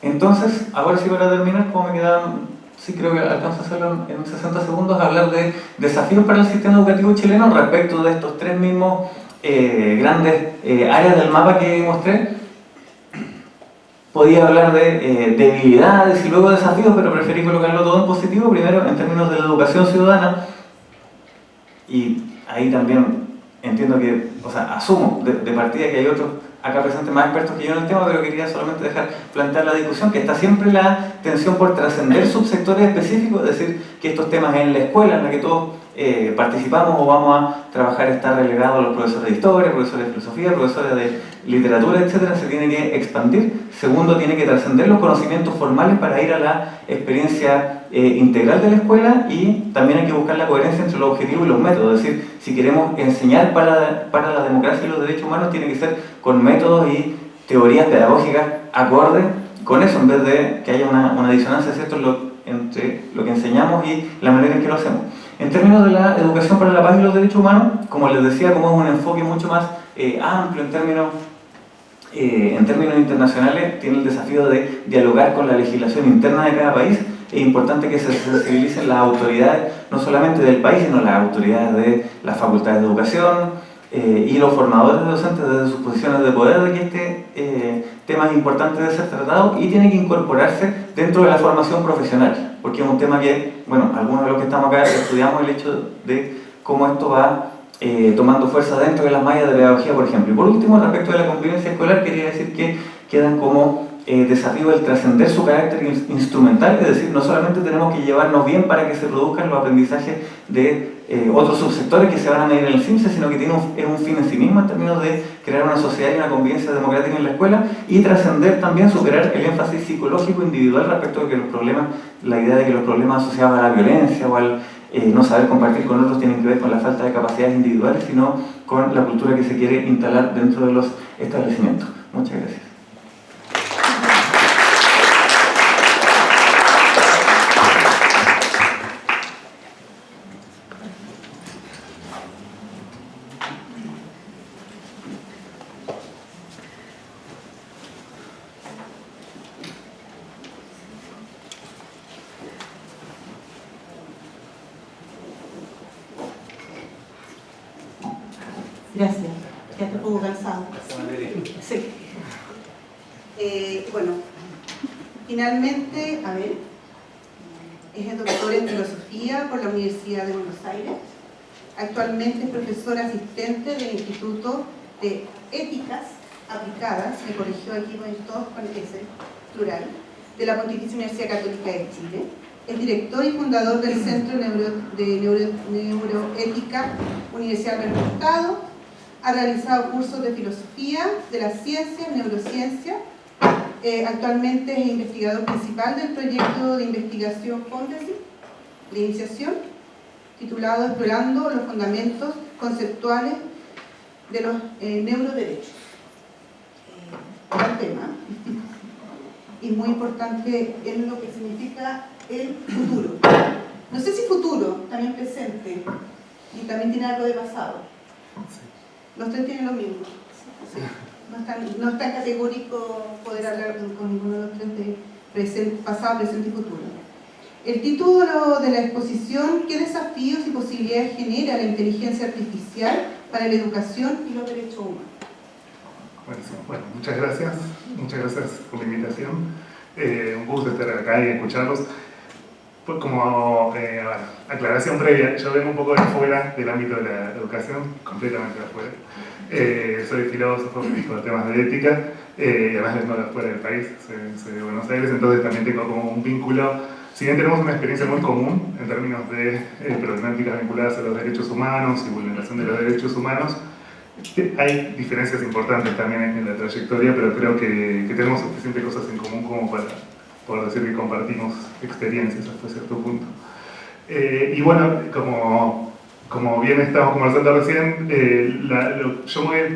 Entonces, ahora sí, para terminar, como me quedan sí creo que alcanzo a hacerlo en 60 segundos, hablar de desafíos para el sistema educativo chileno respecto de estos tres mismos grandes áreas del mapa que mostré. Podía hablar de debilidades y luego desafíos, pero preferí colocarlo todo en positivo, primero en términos de la educación ciudadana, y ahí también entiendo que, o sea, asumo de partida que hay otros acá presentes más expertos que yo en el tema, pero quería solamente dejar plantear la discusión, que está siempre la tensión por trascender subsectores específicos, es decir, que estos temas en la escuela en la que todos participamos o vamos a trabajar están relegados a los profesores de historia, profesores de filosofía, profesores de literatura, etcétera, se tiene que expandir. Segundo, tiene que trascender los conocimientos formales para ir a la experiencia integral de la escuela, y también hay que buscar la coherencia entre los objetivos y los métodos, es decir, si queremos enseñar para la democracia y los derechos humanos, tiene que ser con métodos y teorías pedagógicas acordes con eso, en vez de que haya una disonancia, ¿cierto?, entre lo que enseñamos y la manera en que lo hacemos. En términos de la educación para la paz y los derechos humanos, como les decía, como es un enfoque mucho más amplio en términos internacionales, tiene el desafío de dialogar con la legislación interna de cada país. Es importante que se sensibilicen las autoridades, no solamente del país, sino las autoridades de las facultades de educación y los formadores de docentes desde sus posiciones de poder, de que este tema es importante de ser tratado y tiene que incorporarse dentro de la formación profesional, porque es un tema que, bueno, algunos de los que estamos acá estudiamos el hecho de cómo esto va tomando fuerza dentro de las mallas de pedagogía, por ejemplo. Y por último, respecto de la convivencia escolar, quería decir que quedan como desafío el trascender su carácter instrumental, es decir, no solamente tenemos que llevarnos bien para que se produzcan los aprendizajes de otros subsectores que se van a medir en el CIMSE, sino que es un fin en sí mismo en términos de crear una sociedad y una convivencia democrática en la escuela, y trascender también, superar el énfasis psicológico individual respecto de que los problemas, la idea de que los problemas asociados a la violencia o al no saber compartir con otros tienen que ver con la falta de capacidades individuales, sino con la cultura que se quiere instalar dentro de los establecimientos. Muchas gracias. Gracias. Ya te pongo cansado. Sí. Bueno, finalmente, a ver, es doctor en filosofía por la Universidad de Buenos Aires. Actualmente es profesor asistente del Instituto de Éticas Aplicadas, me corrigió aquí con todos con S, plural, de la Pontificia Universidad Católica de Chile. Es director y fundador del Centro de Neuroética Universidad Alberto Hurtado. Ha realizado cursos de filosofía, de las ciencias, neurociencia. Actualmente es investigador principal del proyecto de investigación Fondesit, de iniciación, titulado Explorando los fundamentos conceptuales de los neuroderechos. Gran tema. Y muy importante en lo que significa el futuro. No sé si futuro, también presente, y también tiene algo de pasado. Los tres tienen lo mismo. Sí. No es tan categórico poder hablar con ninguno de los tres de pasado, presente y futuro. El título de la exposición: ¿qué desafíos y posibilidades genera la inteligencia artificial para la educación y los derechos humanos? Bueno, muchas gracias por la invitación. Un gusto estar acá y escucharlos. Pues como aclaración previa, yo vengo un poco de afuera del ámbito de la educación, completamente de afuera. Soy filósofo, me dedico a temas de ética, y además vengo de afuera del país, soy de Buenos Aires, entonces también tengo como un vínculo. Si bien tenemos una experiencia muy común en términos de problemáticas vinculadas a los derechos humanos y vulneración de los derechos humanos, hay diferencias importantes también en la trayectoria, pero creo que tenemos suficientes cosas en común como para poder decir que compartimos experiencias hasta cierto punto. Y bueno, como bien estábamos conversando recién,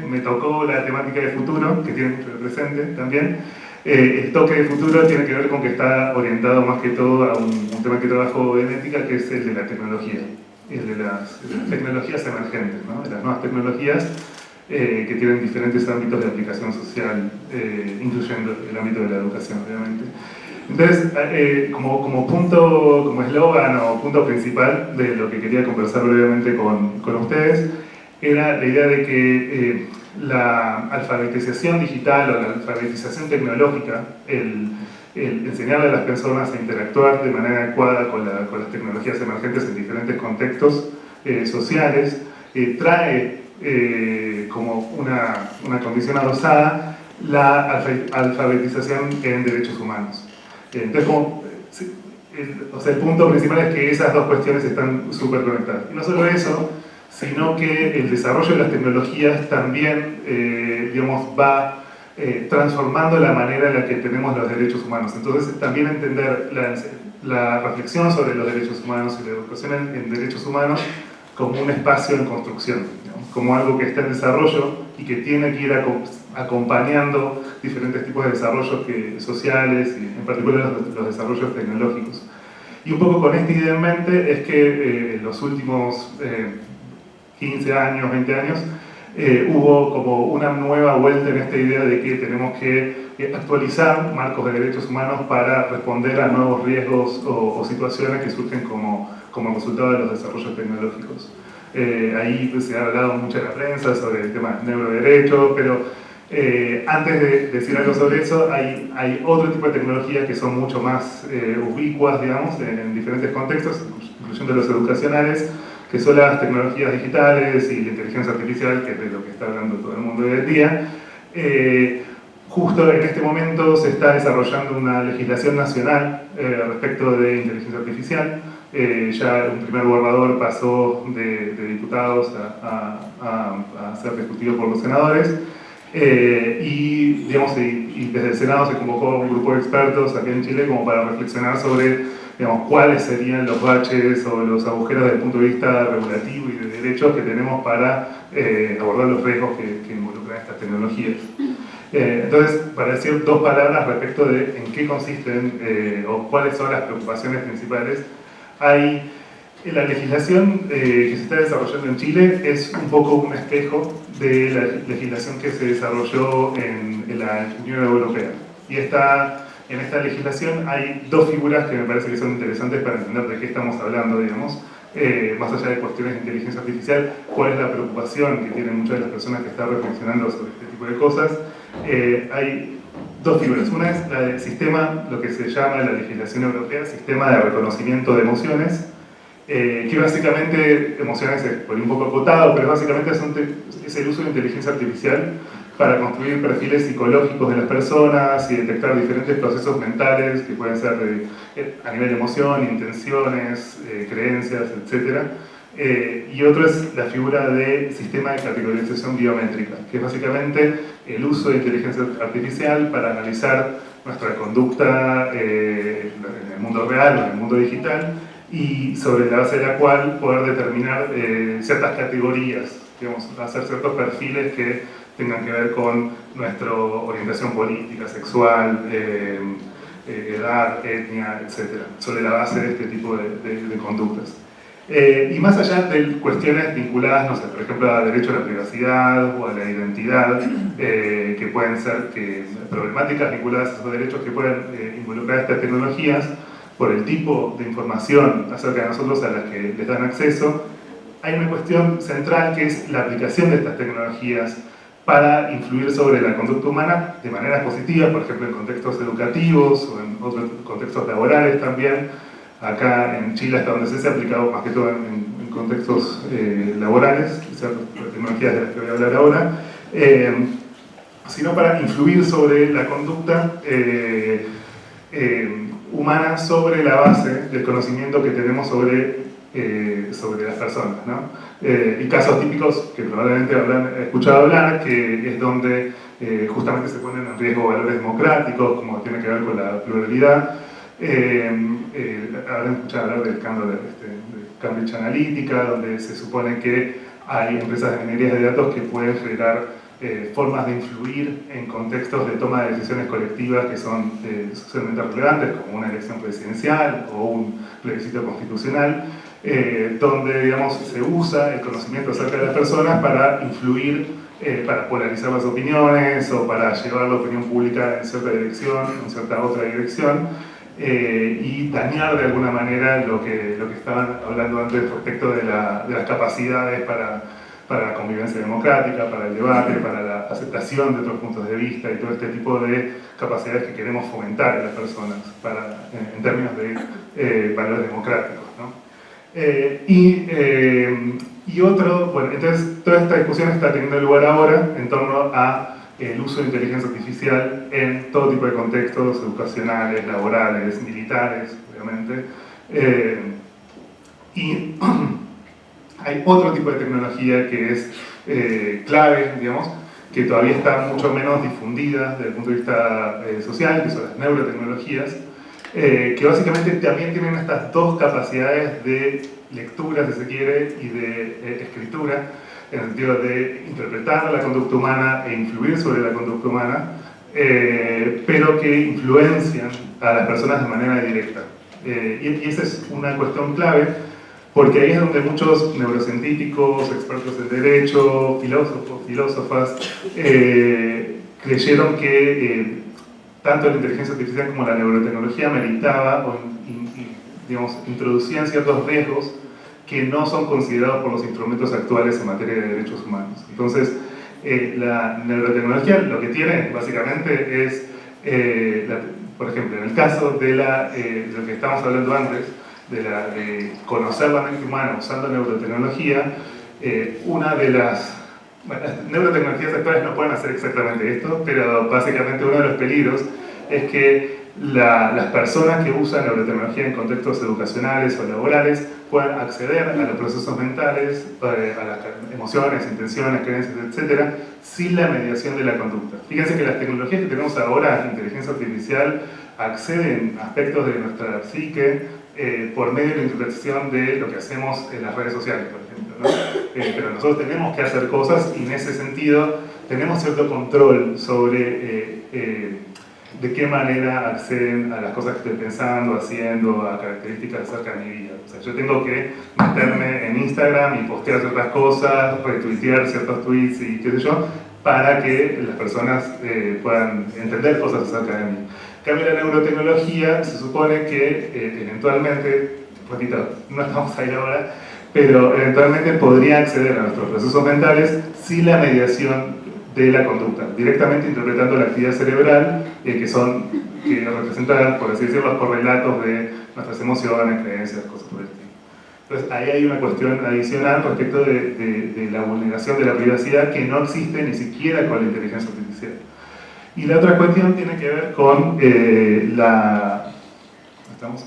me tocó la temática de futuro, que tiene mucho de presente también. El toque de futuro tiene que ver con que está orientado más que todo a un tema que trabajo en ética, que es el de la tecnología, el de las tecnologías emergentes, ¿no? De las nuevas tecnologías que tienen diferentes ámbitos de aplicación social, incluyendo el ámbito de la educación, obviamente. Entonces, como punto, como eslogan o punto principal de lo que quería conversar brevemente con ustedes, era la idea de que la alfabetización digital o la alfabetización tecnológica, el enseñarle a las personas a interactuar de manera adecuada con las tecnologías emergentes en diferentes contextos sociales, trae como una condición adosada la alfabetización en derechos humanos. Entonces, el punto principal es que esas dos cuestiones están súper conectadas. Y no solo eso, sino que el desarrollo de las tecnologías también, digamos, va transformando la manera en la que tenemos los derechos humanos. Entonces, también entender la reflexión sobre los derechos humanos y la educación en derechos humanos como un espacio en construcción, digamos, como algo que está en desarrollo y que tiene que ir acompañando diferentes tipos de desarrollos sociales y en particular los desarrollos tecnológicos. Y un poco con esta idea en mente es que en los últimos 15 años, 20 años, hubo como una nueva vuelta en esta idea de que tenemos que actualizar marcos de derechos humanos para responder a nuevos riesgos o situaciones que surgen como resultado de los desarrollos tecnológicos. Ahí pues, se ha hablado mucho en la prensa sobre el tema del neuroderecho, pero antes de decir algo sobre eso, hay otro tipo de tecnologías que son mucho más ubicuas, digamos, en diferentes contextos, incluyendo los educacionales, que son las tecnologías digitales y la inteligencia artificial, que es de lo que está hablando todo el mundo hoy en día. Justo en este momento se está desarrollando una legislación nacional respecto de inteligencia artificial. Ya un primer borrador pasó de diputados a ser discutido por los senadores. Y desde el Senado se convocó un grupo de expertos aquí en Chile como para reflexionar sobre, digamos, cuáles serían los baches o los agujeros desde el punto de vista regulativo y de derechos que tenemos para abordar los riesgos que involucran estas tecnologías. Entonces, para decir dos palabras respecto de en qué consisten o cuáles son las preocupaciones principales, la legislación que se está desarrollando en Chile es un poco un espejo de la legislación que se desarrolló en la Unión Europea. Y en esta legislación hay dos figuras que me parece que son interesantes para entender de qué estamos hablando, digamos. Más allá de cuestiones de inteligencia artificial, cuál es la preocupación que tienen muchas de las personas que están reflexionando sobre este tipo de cosas. Hay dos figuras. Una es la del sistema, lo que se llama en la legislación europea, sistema de reconocimiento de emociones, que básicamente, emociones por un poco acotado, pero básicamente es el uso de inteligencia artificial para construir perfiles psicológicos de las personas y detectar diferentes procesos mentales que pueden ser a nivel de emoción, intenciones, creencias, etc. Y otro es la figura de sistema de categorización biométrica, que es básicamente el uso de inteligencia artificial para analizar nuestra conducta en el mundo real o en el mundo digital y sobre la base de la cual poder determinar ciertas categorías, digamos, hacer ciertos perfiles que tengan que ver con nuestra orientación política, sexual, edad, etnia, etc., sobre la base de este tipo de conductas. Y más allá de cuestiones vinculadas, no sé, por ejemplo, al derecho a la privacidad o a la identidad, que pueden ser problemáticas vinculadas a esos derechos que pueden involucrar estas tecnologías, por el tipo de información acerca de nosotros a las que les dan acceso, hay una cuestión central que es la aplicación de estas tecnologías para influir sobre la conducta humana de maneras positivas, por ejemplo en contextos educativos o en otros contextos laborales también. Acá en Chile, hasta donde se ha aplicado más que todo en contextos laborales, las tecnologías de las que voy a hablar ahora, sino para influir sobre la conducta humana sobre la base del conocimiento que tenemos sobre las personas, ¿no? Y casos típicos que probablemente habrán escuchado hablar, que es donde justamente se ponen en riesgo valores democráticos, como tiene que ver con la pluralidad. Habrán escuchado hablar del escándalo de Cambridge Analytica, donde se supone que hay empresas de minería de datos que pueden generar formas de influir en contextos de toma de decisiones colectivas que son socialmente relevantes, como una elección presidencial o un plebiscito constitucional, donde, digamos, se usa el conocimiento acerca de las personas para influir para polarizar las opiniones o para llevar la opinión pública en cierta dirección, en cierta otra dirección, y dañar de alguna manera lo que estaban hablando antes respecto de las capacidades para la convivencia democrática, para el debate, para la aceptación de otros puntos de vista y todo este tipo de capacidades que queremos fomentar en las personas en términos de valores democráticos, ¿no? Y otro, bueno, entonces toda esta discusión está teniendo lugar ahora en torno a el uso de inteligencia artificial en todo tipo de contextos educacionales, laborales, militares, obviamente. Y hay otro tipo de tecnología que es clave, digamos, que todavía está mucho menos difundida desde el punto de vista social, que son las neurotecnologías, que básicamente también tienen estas dos capacidades de lectura, si se quiere, y de escritura, en el sentido de interpretar la conducta humana e influir sobre la conducta humana, pero que influencian a las personas de manera directa. Y esa es una cuestión clave, porque ahí es donde muchos neurocientíficos, expertos en derecho, filósofas, creyeron que tanto la inteligencia artificial como la neurotecnología meritaba o digamos, introducían ciertos riesgos que no son considerados por los instrumentos actuales en materia de derechos humanos. Entonces, la neurotecnología lo que tiene básicamente es, por ejemplo, en el caso de lo que estábamos hablando antes, de conocer la mente humana usando neurotecnología, una de las neurotecnologías actuales no pueden hacer exactamente esto, pero básicamente uno de los peligros es que las personas que usan neurotecnología en contextos educacionales o laborales puedan acceder a los procesos mentales, a las emociones, intenciones, creencias, etc., sin la mediación de la conducta. Fíjense que las tecnologías que tenemos ahora, inteligencia artificial, acceden a aspectos de nuestra psique por medio de la interpretación de lo que hacemos en las redes sociales, por ejemplo, ¿no? Pero nosotros tenemos que hacer cosas y en ese sentido tenemos cierto control sobre de qué manera acceden a las cosas que estoy pensando, haciendo, a características acerca de mi vida. O sea, yo tengo que meterme en Instagram y postear ciertas cosas, retuitear ciertos tweets y qué sé yo, para que las personas puedan entender cosas acerca de mí. En cambio, la neurotecnología se supone que eventualmente, repito, no estamos ahí ahora, pero eventualmente podría acceder a nuestros procesos mentales sin la mediación de la conducta, directamente interpretando la actividad cerebral, que representan, por así decirlo, los correlatos de nuestras emociones, creencias, cosas por el estilo. Entonces, ahí hay una cuestión adicional respecto de la vulneración de la privacidad que no existe ni siquiera con la inteligencia artificial. Y la otra cuestión tiene que ver con ¿estamos?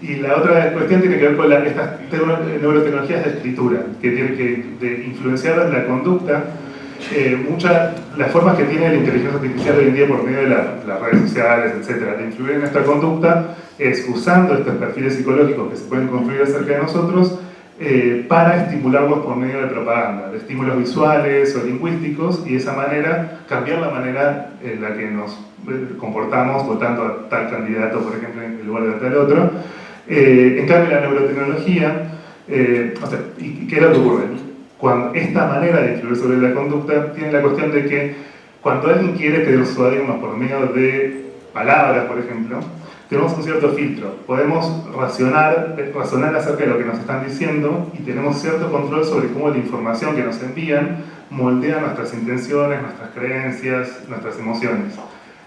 Y la otra cuestión tiene que ver con estas neurotecnologías de escritura, que tienen que influenciar la conducta. Las formas que tiene la inteligencia artificial hoy en día por medio de las redes sociales, etcétera, de influir en nuestra conducta, es usando estos perfiles psicológicos que se pueden construir acerca de nosotros para estimularlos por medio de propaganda, de estímulos visuales o lingüísticos, y de esa manera cambiar la manera en la que nos comportamos votando a tal candidato, por ejemplo, en lugar de a tal otro. En cambio, la neurotecnología, ¿y qué es lo que ocurre? Cuando esta manera de influir sobre la conducta tiene la cuestión de que cuando alguien quiere persuadirnos por medio de palabras, por ejemplo, tenemos un cierto filtro. Podemos razonar acerca de lo que nos están diciendo y tenemos cierto control sobre cómo la información que nos envían moldea nuestras intenciones, nuestras creencias, nuestras emociones.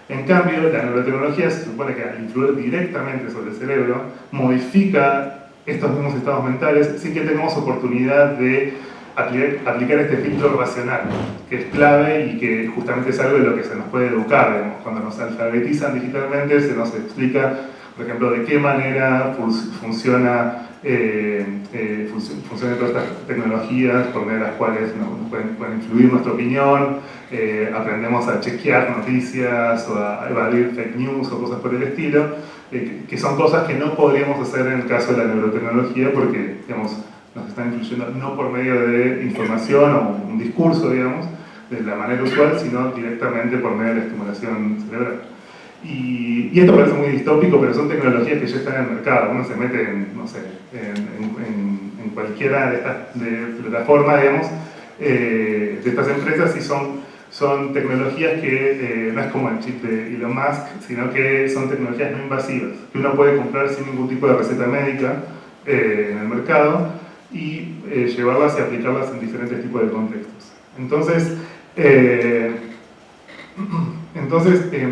En cambio, la neurotecnología se supone que al influir directamente sobre el cerebro, modifica estos mismos estados mentales sin que tengamos oportunidad de aplicar este filtro racional, que es clave y que justamente es algo de lo que se nos puede educar. Digamos. Cuando nos alfabetizan digitalmente se nos explica, por ejemplo, de qué manera funcionan todas estas tecnologías por medio de las cuales nos pueden influir nuestra opinión, aprendemos a chequear noticias o a evadir fake news o cosas por el estilo, que son cosas que no podríamos hacer en el caso de la neurotecnología porque, digamos, nos están influyendo no por medio de información o un discurso, digamos, de la manera usual, sino directamente por medio de la estimulación cerebral. Y esto parece muy distópico, pero son tecnologías que ya están en el mercado. Uno se mete en, no sé, en en cualquiera de estas plataformas, digamos, de estas empresas, y son tecnologías que no es como el chip de Elon Musk, sino que son tecnologías no invasivas, que uno puede comprar sin ningún tipo de receta médica en el mercado y llevarlas y aplicarlas en diferentes tipos de contextos. Entonces,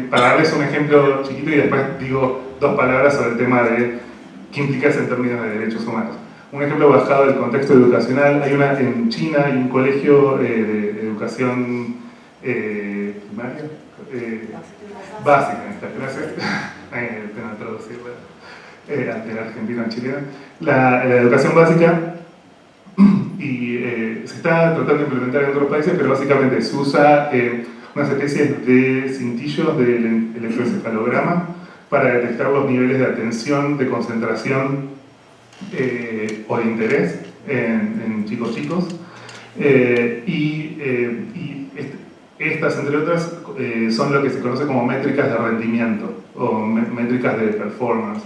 para darles un ejemplo chiquito y después digo 2 palabras sobre el tema de qué implica eso en términos de derechos humanos. Un ejemplo bajado del contexto educacional, en China hay un colegio de educación primaria, básica, gracias, tengo que traducirla ante el argentino en chileno, la educación básica, y se está tratando de implementar en otros países, pero básicamente se usa unas especies de cintillos del electroencefalograma para detectar los niveles de atención, de concentración o de interés en chicos. Estas, entre otras, son lo que se conoce como métricas de rendimiento o métricas de performance,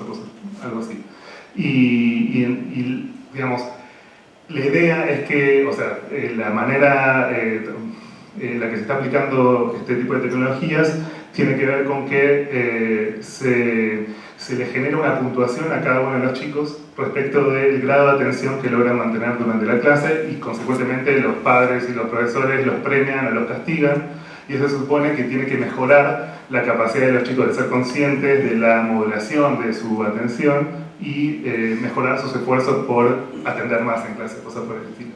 algo así. Y digamos, la idea es que, la manera en la que se está aplicando este tipo de tecnologías tiene que ver con que se le genera una puntuación a cada uno de los chicos respecto del grado de atención que logran mantener durante la clase, y consecuentemente los padres y los profesores los premian o los castigan, y eso supone que tiene que mejorar la capacidad de los chicos de ser conscientes de la modulación de su atención y mejorar sus esfuerzos por atender más en clase, cosas por el estilo.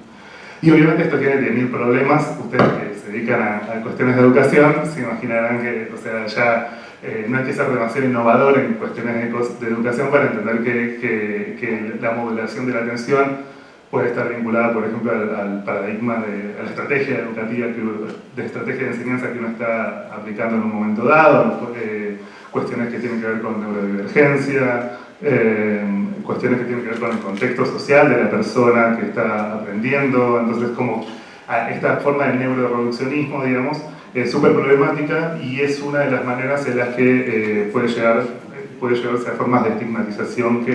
Y obviamente esto tiene 10.000 problemas. Ustedes que se dedican a cuestiones de educación se imaginarán que, ya no hay que ser demasiado innovador en cuestiones de educación para entender que la modulación de la atención puede estar vinculada, por ejemplo, al paradigma a la estrategia educativa, de estrategia de enseñanza que uno está aplicando en un momento dado, cuestiones que tienen que ver con neurodivergencia, cuestiones que tienen que ver con el contexto social de la persona que está aprendiendo. Entonces, como esta forma de neuroreduccionismo, digamos, es súper problemática, y es una de las maneras en las que puede llevarse a formas de estigmatización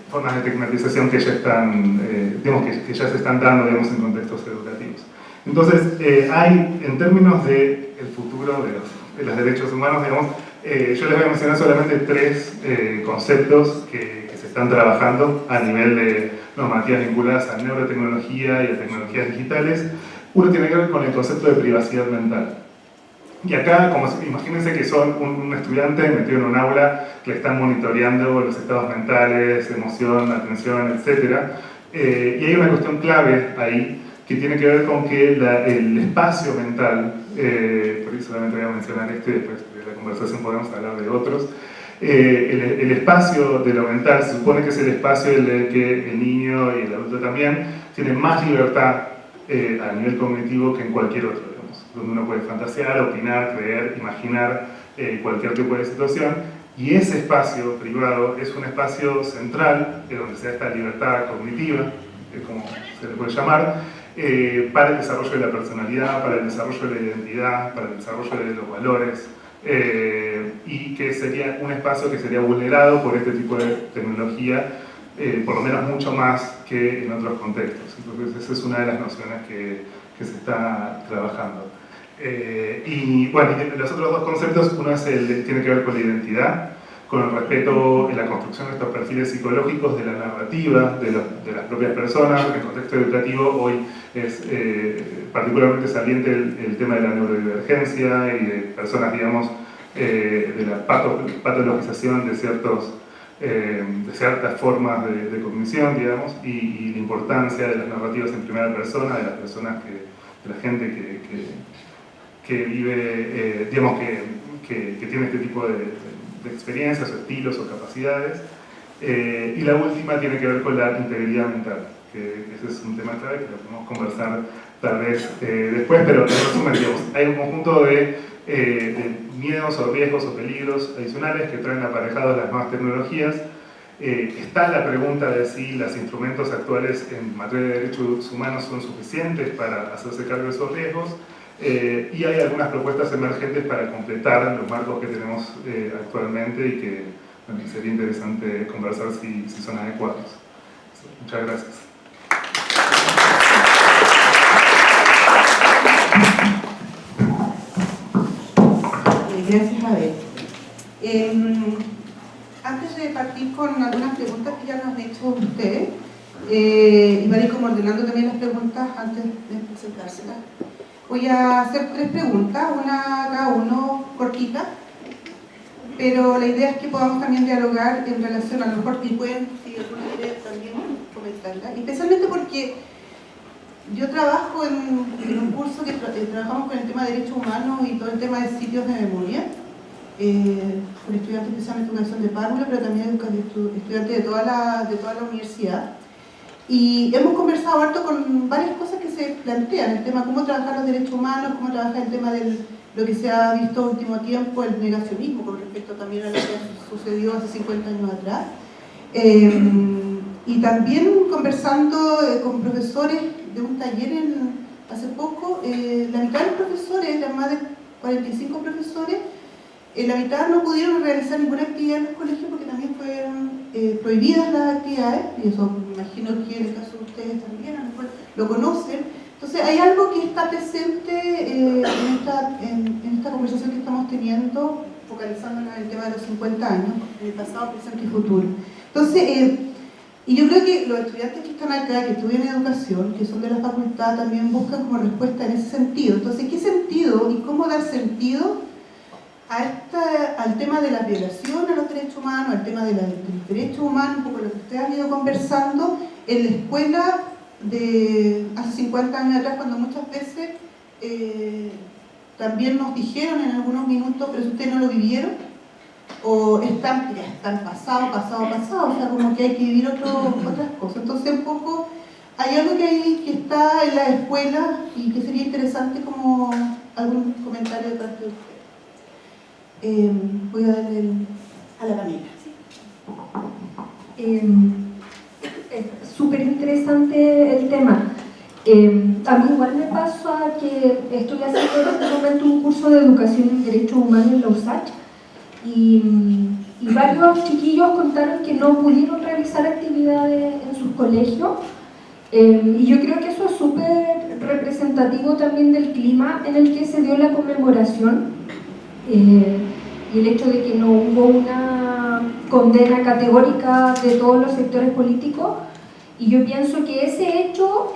formas de estigmatización que ya están, que ya se están dando, en contextos educativos. Entonces, en términos del futuro de los derechos humanos, yo les voy a mencionar solamente 3 conceptos que se están trabajando a nivel de normativas vinculadas a neurotecnología y a tecnologías digitales. Uno tiene que ver con el concepto de privacidad mental. Y acá, imagínense que son un estudiante metido en un aula que le están monitoreando los estados mentales, emoción, atención, etc. Y hay una cuestión clave ahí que tiene que ver con que el espacio mental, por eso solamente voy a mencionar esto y después de la conversación podemos hablar de otros. El espacio de lo mental se supone que es el espacio en el que el niño y el adulto también tienen más libertad a nivel cognitivo que en cualquier otro, donde uno puede fantasear, opinar, creer, imaginar cualquier tipo de situación, y ese espacio privado es un espacio central donde se da esta libertad cognitiva, como se le puede llamar, para el desarrollo de la personalidad, para el desarrollo de la identidad, para el desarrollo de los valores, y que sería un espacio que sería vulnerado por este tipo de tecnología, por lo menos mucho más que en otros contextos. Entonces esa es una de las nociones que se está trabajando. Y bueno, los otros 2 conceptos, uno tiene que ver con la identidad, con el respeto en la construcción de estos perfiles psicológicos de la narrativa de las propias personas. En el contexto educativo hoy es particularmente saliente el tema de la neurodivergencia y de personas, de la patologización de ciertas formas de cognición, y la importancia de las narrativas en primera persona, de las personas de la gente que vive, que tiene este tipo de experiencias o estilos o capacidades. Y la última tiene que ver con la integridad mental, que ese es un tema clave que lo podemos conversar tal vez después, pero en resumen, hay un conjunto de miedos o riesgos o peligros adicionales que traen aparejados las nuevas tecnologías. Está la pregunta de si los instrumentos actuales en materia de derechos humanos son suficientes para hacerse cargo de esos riesgos. Y hay algunas propuestas emergentes para completar los marcos que tenemos actualmente y que bueno, sería interesante conversar si son adecuados. Muchas gracias. Gracias, Abel. Antes de partir con algunas preguntas que ya nos han hecho ustedes, y van a ir como ordenando también las preguntas antes de presentárselas, voy a hacer 3 preguntas, una cada uno cortita, pero la idea es que podamos también dialogar en relación, a lo mejor si pueden, si alguna quiere también comentarla, especialmente porque yo trabajo en un curso que trabajamos con el tema de derechos humanos y todo el tema de sitios de memoria, con estudiantes especialmente de educación de párvulo, pero también estudiantes de toda la universidad. Y hemos conversado harto con varias cosas que se plantean, el tema de cómo trabajar los derechos humanos, cómo trabajar el tema de lo que se ha visto último tiempo, el negacionismo con respecto también a lo que sucedió hace 50 años atrás. Y también conversando con profesores de un taller hace poco, la mitad de los profesores, eran más de 45 profesores, la mitad no pudieron realizar ninguna actividad en los colegios porque también fueron prohibidas las actividades, y eso me imagino que en el caso de ustedes también, a lo mejor lo conocen. Entonces hay algo que está presente en esta conversación que estamos teniendo, focalizándonos en el tema de los 50 años, en el pasado, presente y futuro. Entonces, y yo creo que los estudiantes que están acá, que estudian educación, que son de la facultad, también buscan como respuesta en ese sentido. Entonces, ¿qué sentido y cómo dar sentido al tema de la violación a los derechos humanos, al tema de los derechos humanos, un poco lo que ustedes han ido conversando, en la escuela de hace 50 años atrás, cuando muchas veces también nos dijeron en algunos minutos, pero si ustedes no lo vivieron, o ya están pasado, o sea, como que hay que vivir otras cosas. Entonces, un poco, hay algo que está en la escuela y que sería interesante como algún comentario de parte de ustedes. Voy a darle a la Camila. Súper interesante el tema. A mí igual me pasa que estoy haciendo en este momento un curso de educación en derechos humanos en la USACH y varios chiquillos contaron que no pudieron realizar actividades en sus colegios, y yo creo que eso es súper representativo también del clima en el que se dio la conmemoración, y el hecho de que no hubo una condena categórica de todos los sectores políticos. Y yo pienso que ese hecho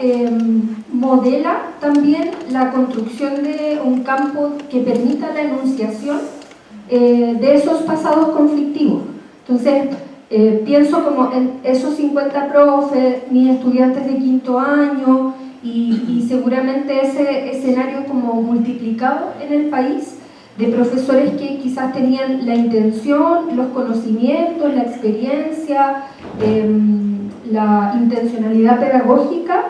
modela también la construcción de un campo que permita la enunciación de esos pasados conflictivos. Entonces, pienso como en esos 50 profes, mis estudiantes de quinto año y seguramente ese escenario como multiplicado en el país de profesores que quizás tenían la intención, los conocimientos, la experiencia, la intencionalidad pedagógica,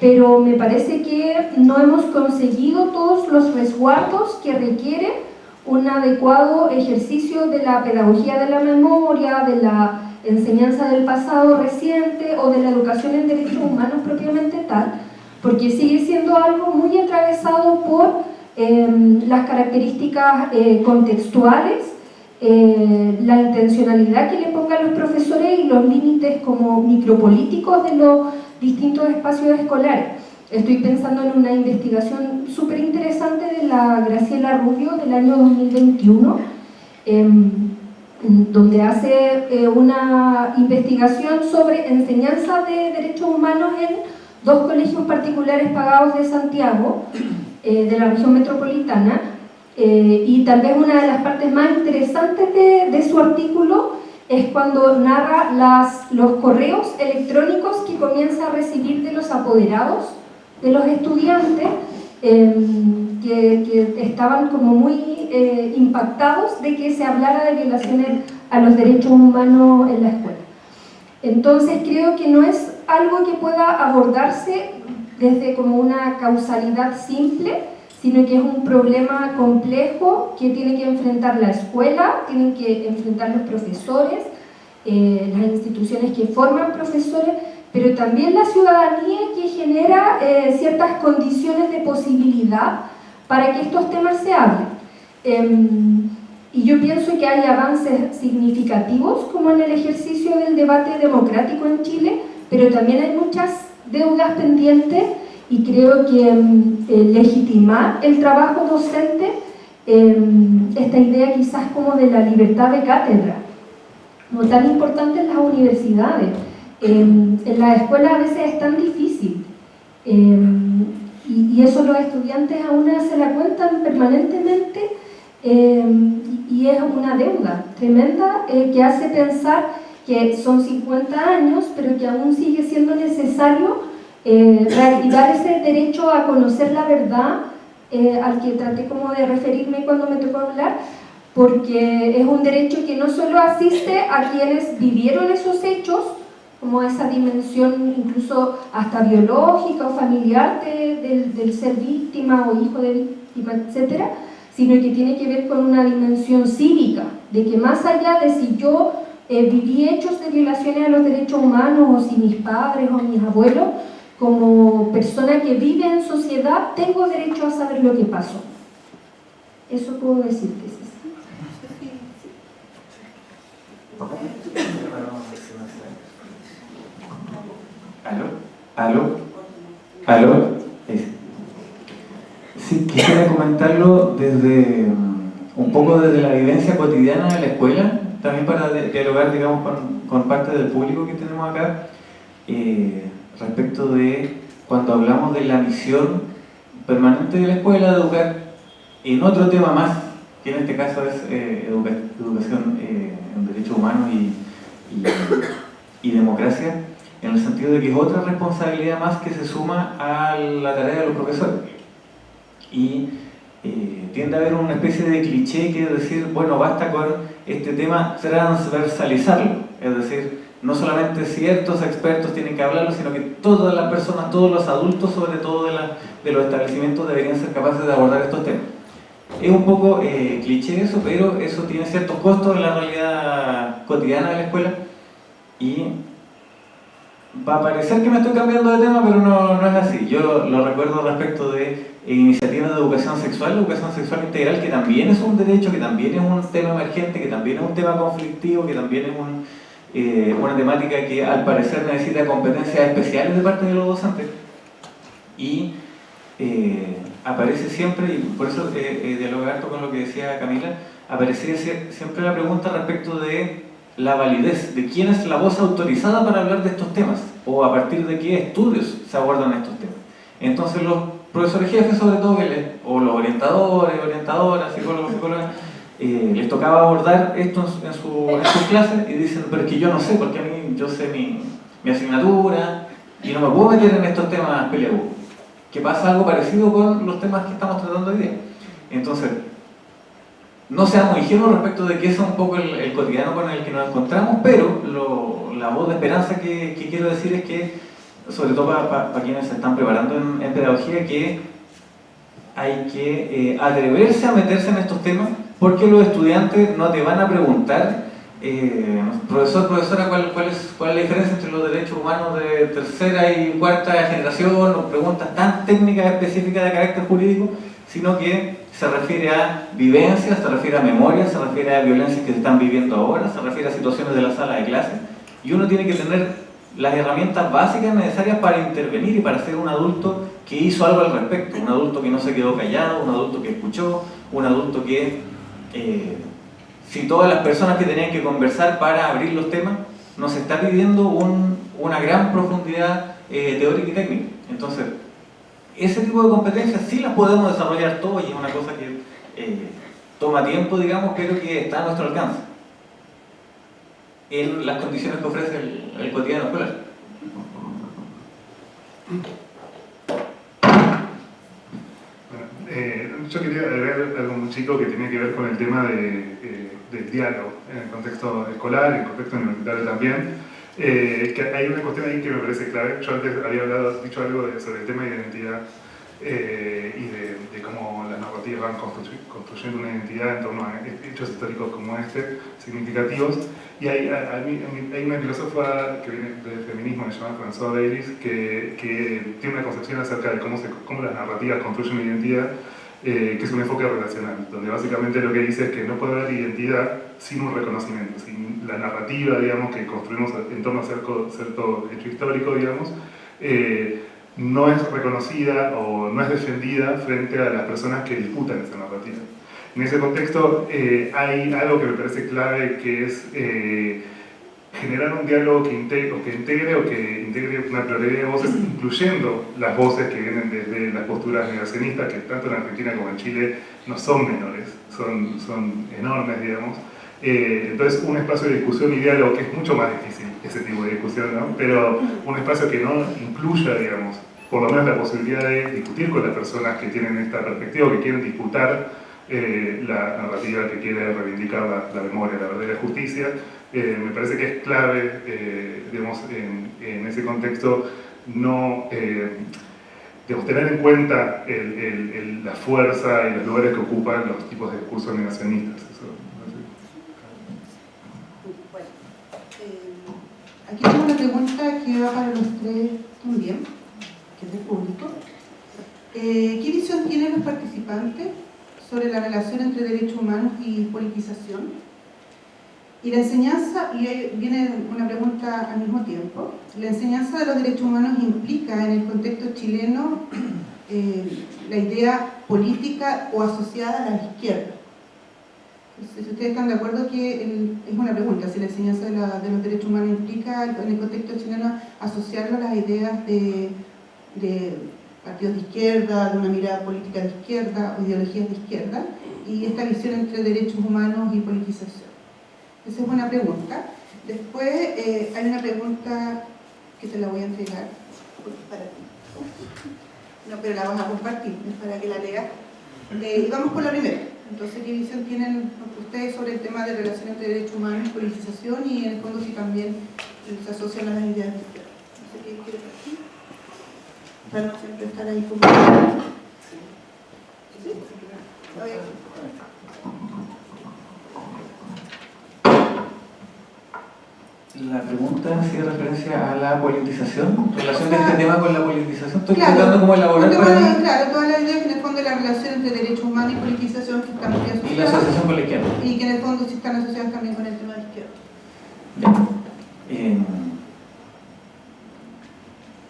pero me parece que no hemos conseguido todos los resguardos que requiere un adecuado ejercicio de la pedagogía de la memoria, de la enseñanza del pasado reciente o de la educación en derechos humanos propiamente tal, porque sigue siendo algo muy atravesado por las características contextuales, la intencionalidad que le pongan los profesores y los límites como micropolíticos de los distintos espacios escolares. Estoy pensando en una investigación súper interesante de la Graciela Rubio del año 2021, donde hace una investigación sobre enseñanza de derechos humanos en 2 colegios particulares pagados de Santiago, de la región metropolitana, y tal vez una de las partes más interesantes de su artículo es cuando narra los correos electrónicos que comienza a recibir de los apoderados de los estudiantes, que estaban como muy impactados de que se hablara de violaciones a los derechos humanos en la escuela. Entonces creo que no es algo que pueda abordarse desde como una causalidad simple, sino que es un problema complejo que tiene que enfrentar la escuela, tienen que enfrentar los profesores, las instituciones que forman profesores, pero también la ciudadanía, que genera ciertas condiciones de posibilidad para que estos temas se hablen. Y yo pienso que hay avances significativos como en el ejercicio del debate democrático en Chile, pero también hay muchas deudas pendientes y creo que legitimar el trabajo docente, esta idea quizás como de la libertad de cátedra, como tan importante en las universidades, en las escuelas a veces es tan difícil. Y eso los estudiantes aún se la cuentan permanentemente y es una deuda tremenda que hace pensar que son 50 años, pero que aún sigue siendo necesario reactivar ese derecho a conocer la verdad al que traté como de referirme cuando me tocó hablar, porque es un derecho que no solo asiste a quienes vivieron esos hechos, como esa dimensión incluso hasta biológica o familiar del ser víctima o hijo de víctima, etc., sino que tiene que ver con una dimensión cívica, de que más allá de si yo viví hechos de violaciones a los derechos humanos o si mis padres o mis abuelos, como persona que vive en sociedad, tengo derecho a saber lo que pasó. Eso puedo decirte, Ceci. ¿Aló? Sí, quisiera comentarlo desde un poco desde la vivencia cotidiana de la escuela, también para dialogar, digamos, con parte del público que tenemos acá, respecto de cuando hablamos de la misión permanente de la escuela de educar en otro tema más, que en este caso es educación en derechos humanos y democracia, en el sentido de que es otra responsabilidad más que se suma a la tarea de los profesores. Y tiende a haber una especie de cliché que es decir, bueno, basta con este tema transversalizarlo, es decir, no solamente ciertos expertos tienen que hablarlo, sino que todas las personas, todos los adultos, sobre todo de los establecimientos, deberían ser capaces de abordar estos temas. Es un poco cliché eso, pero eso tiene ciertos costos en la realidad cotidiana de la escuela y va a parecer que me estoy cambiando de tema, pero no es así. Yo lo recuerdo respecto de iniciativas de educación sexual integral, que también es un derecho, que también es un tema emergente, que también es un tema conflictivo, que también es una temática que al parecer necesita competencias especiales de parte de los docentes. Y aparece siempre, y por eso dialogar harto con lo que decía Camila, aparece siempre la pregunta respecto de la validez, de quién es la voz autorizada para hablar de estos temas, o a partir de qué estudios se abordan estos temas. Entonces los profesores jefes, sobre todo, o los orientadoras, psicólogos, psicólogas, les tocaba abordar esto en sus clases y dicen, pero es que yo no sé, porque a mí yo sé mi asignatura y no me puedo meter en estos temas peleagudos. Que pasa algo parecido con los temas que estamos tratando hoy día. Entonces, no seamos ingenuos respecto de que eso es un poco el cotidiano con el que nos encontramos, pero la voz de esperanza que quiero decir es que, sobre todo para quienes se están preparando en pedagogía, que hay que atreverse a meterse en estos temas, porque los estudiantes no te van a preguntar, profesor, profesora, ¿cuál es la diferencia entre los derechos humanos de tercera y cuarta generación? O preguntas tan técnicas específicas de carácter jurídico, sino que se refiere a vivencias, se refiere a memorias, se refiere a violencias que se están viviendo ahora, se refiere a situaciones de la sala de clase, y uno tiene que tener las herramientas básicas necesarias para intervenir y para ser un adulto que hizo algo al respecto, un adulto que no se quedó callado, un adulto que escuchó, un adulto que citó a las personas que tenían que conversar para abrir los temas. Nos está pidiendo una gran profundidad teórica y técnica. Entonces, ese tipo de competencias sí las podemos desarrollar todos, y es una cosa que toma tiempo, digamos, pero que está a nuestro alcance en las condiciones que ofrece el cotidiano escolar. Bueno, yo quería agregar algo muy chico que tiene que ver con el tema del diálogo en el contexto escolar, en el contexto universitario también. Que hay una cuestión ahí que me parece clave. Yo antes había dicho algo sobre el tema de identidad y de cómo las narrativas van construyendo una identidad en torno a hechos históricos como este, significativos. Y hay una filósofa que viene del feminismo, que se llama Françoise Baylis, que tiene una concepción acerca de cómo las narrativas construyen una identidad, que es un enfoque relacional, donde básicamente lo que dice es que no puede haber identidad sin un reconocimiento, sin la narrativa, digamos, que construimos en torno a cierto hecho histórico, digamos, no es reconocida o no es defendida frente a las personas que disputan esa narrativa. En ese contexto hay algo que me parece clave, que es generar un diálogo que integre una pluralidad de voces, incluyendo las voces que vienen desde las posturas negacionistas, que tanto en Argentina como en Chile no son menores, son enormes, digamos. Entonces, un espacio de discusión y diálogo, que es mucho más difícil ese tipo de discusión, ¿no? Pero un espacio que no incluya, digamos, por lo menos la posibilidad de discutir con las personas que tienen esta perspectiva, que quieren disputar la narrativa, que quiere reivindicar la memoria, la verdad y la justicia. Me parece que es clave, digamos, en ese contexto, no, digamos, tener en cuenta la fuerza y los lugares que ocupan los tipos de discursos negacionistas. Bueno, aquí tengo una pregunta que va para los tres también, que es del público. ¿Qué visión tienen los participantes sobre la relación entre derechos humanos y politización? Y la enseñanza, y ahí viene una pregunta al mismo tiempo, ¿la enseñanza de los derechos humanos implica en el contexto chileno la idea política o asociada a la izquierda? Si ustedes están de acuerdo que es una pregunta, si la enseñanza de los derechos humanos implica en el contexto chileno asociarlo a las ideas de partidos de izquierda, de una mirada política de izquierda o ideologías de izquierda, y esta visión entre derechos humanos y politización. Esa es una pregunta. Después hay una pregunta que te la voy a entregar para ti. No, pero la vas a compartir, es para que la leas. Y vamos con la primera. Entonces, ¿qué visión tienen ustedes sobre el tema de relación entre derechos humanos y politización? Y en el fondo, si también se asocian a las ideas de izquierda. No sé qué quiere partir. Para no siempre estar ahí como... ¿Sí? A ver. La pregunta hacía referencia a la politización, relación de este tema con la politización. Estoy tratando como elaborar para mí. Claro, toda la idea es que en el fondo de la relación entre derechos humanos y politización que están muy asociadas. Y la asociación con la izquierda. Y que en el fondo sí están asociadas también con el tema de izquierda.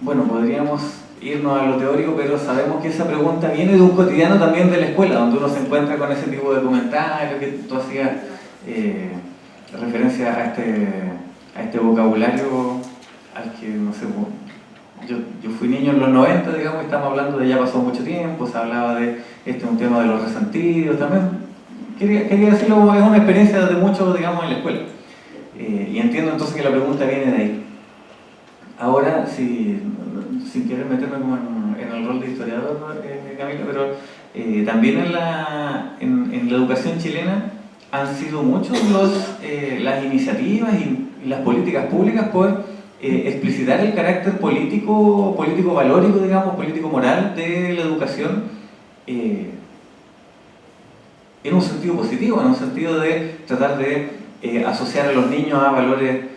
Bueno, podríamos irnos a lo teórico, pero sabemos que esa pregunta viene de un cotidiano también de la escuela, donde uno se encuentra con ese tipo de comentarios que tú hacías referencia a este vocabulario al que, no sé, yo fui niño en los 90, digamos, y estamos hablando de ya pasó mucho tiempo, se hablaba de un tema de los resentidos, también quería decirlo, es una experiencia de muchos, digamos, en la escuela. Y entiendo entonces que la pregunta viene de ahí. Ahora, sin querer meterme como en el rol de historiador, Camila, pero también en la educación chilena han sido muchos las iniciativas y las políticas públicas por explicitar el carácter político-valórico, digamos, político-moral de la educación en un sentido positivo, en un sentido de tratar de asociar a los niños a valores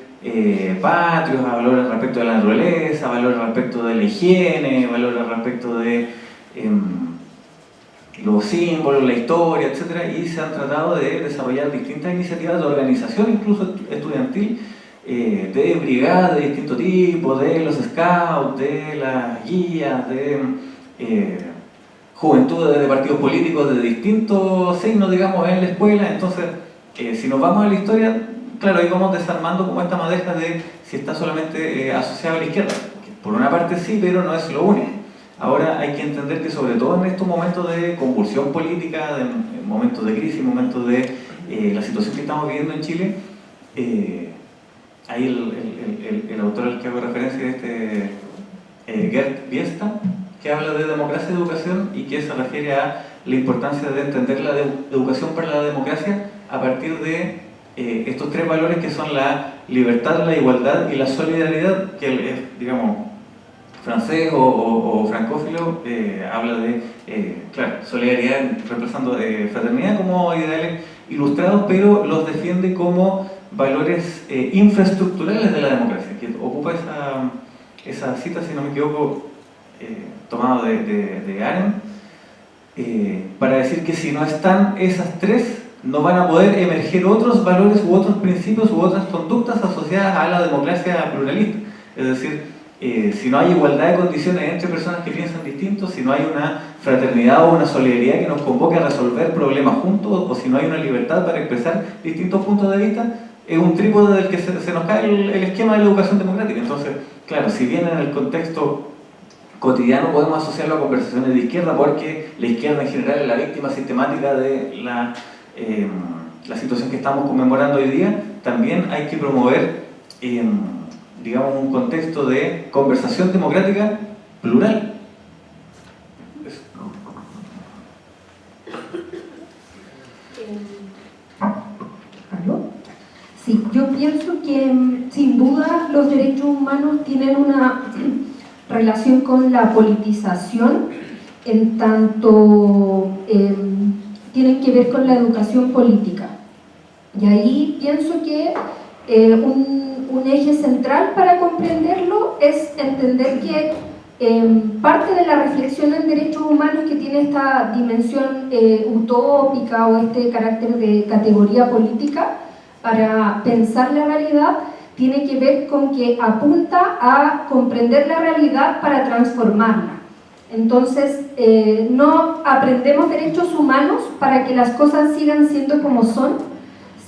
patrios, a valores respecto de la naturaleza, a valores respecto de la higiene, valores respecto de los símbolos, la historia, etc. Y se han tratado de desarrollar distintas iniciativas de organización, incluso estudiantil, de brigadas de distinto tipo, de los scouts, de las guías, de juventudes de partidos políticos de distintos signos, digamos, en la escuela. Entonces, si nos vamos a la historia, claro, ahí vamos desarmando como esta madeja de si está solamente asociado a la izquierda. Que por una parte sí, pero no es lo único. Ahora hay que entender que sobre todo en estos momentos de convulsión política, de momentos de crisis, momentos de la situación que estamos viviendo en Chile, ahí el autor al que hago referencia es Gert Biesta, que habla de democracia y educación y que se refiere a la importancia de entender la educación para la democracia a partir de estos tres valores que son la libertad, la igualdad y la solidaridad, que es, digamos, francés o francófilo, habla de, claro, solidaridad reemplazando fraternidad como ideales ilustrados, pero los defiende como valores infraestructurales de la democracia, que ocupa esa cita, si no me equivoco, tomado de Arendt, para decir que si no están esas tres, no van a poder emerger otros valores u otros principios u otras conductas asociadas a la democracia pluralista. Es decir, si no hay igualdad de condiciones entre personas que piensan distintos, si no hay una fraternidad o una solidaridad que nos convoque a resolver problemas juntos, o si no hay una libertad para expresar distintos puntos de vista, es un trípode del que se nos cae el esquema de la educación democrática. Entonces, claro, si bien en el contexto cotidiano podemos asociarlo a conversaciones de izquierda, porque la izquierda en general es la víctima sistemática de la situación que estamos conmemorando hoy día, también hay que promover digamos, un contexto de conversación democrática plural. ¿Aló? Sí, yo pienso que sin duda los derechos humanos tienen una relación con la politización, en tanto tienen que ver con la educación política. Y ahí pienso que un eje central para comprenderlo es entender que parte de la reflexión en derechos humanos, que tiene esta dimensión utópica o este carácter de categoría política para pensar la realidad, tiene que ver con que apunta a comprender la realidad para transformarla. Entonces, no aprendemos derechos humanos para que las cosas sigan siendo como son,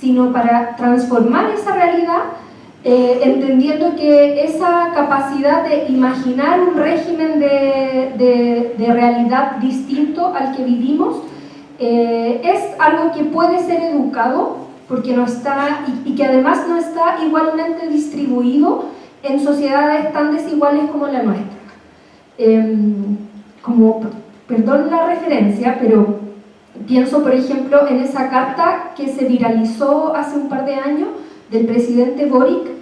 sino para transformar esa realidad, entendiendo que esa capacidad de imaginar un régimen de realidad distinto al que vivimos es algo que puede ser educado, porque no está, y que además no está igualmente distribuido en sociedades tan desiguales como la nuestra. Perdón la referencia, pero pienso, por ejemplo, en esa carta que se viralizó hace un par de años del presidente Boric,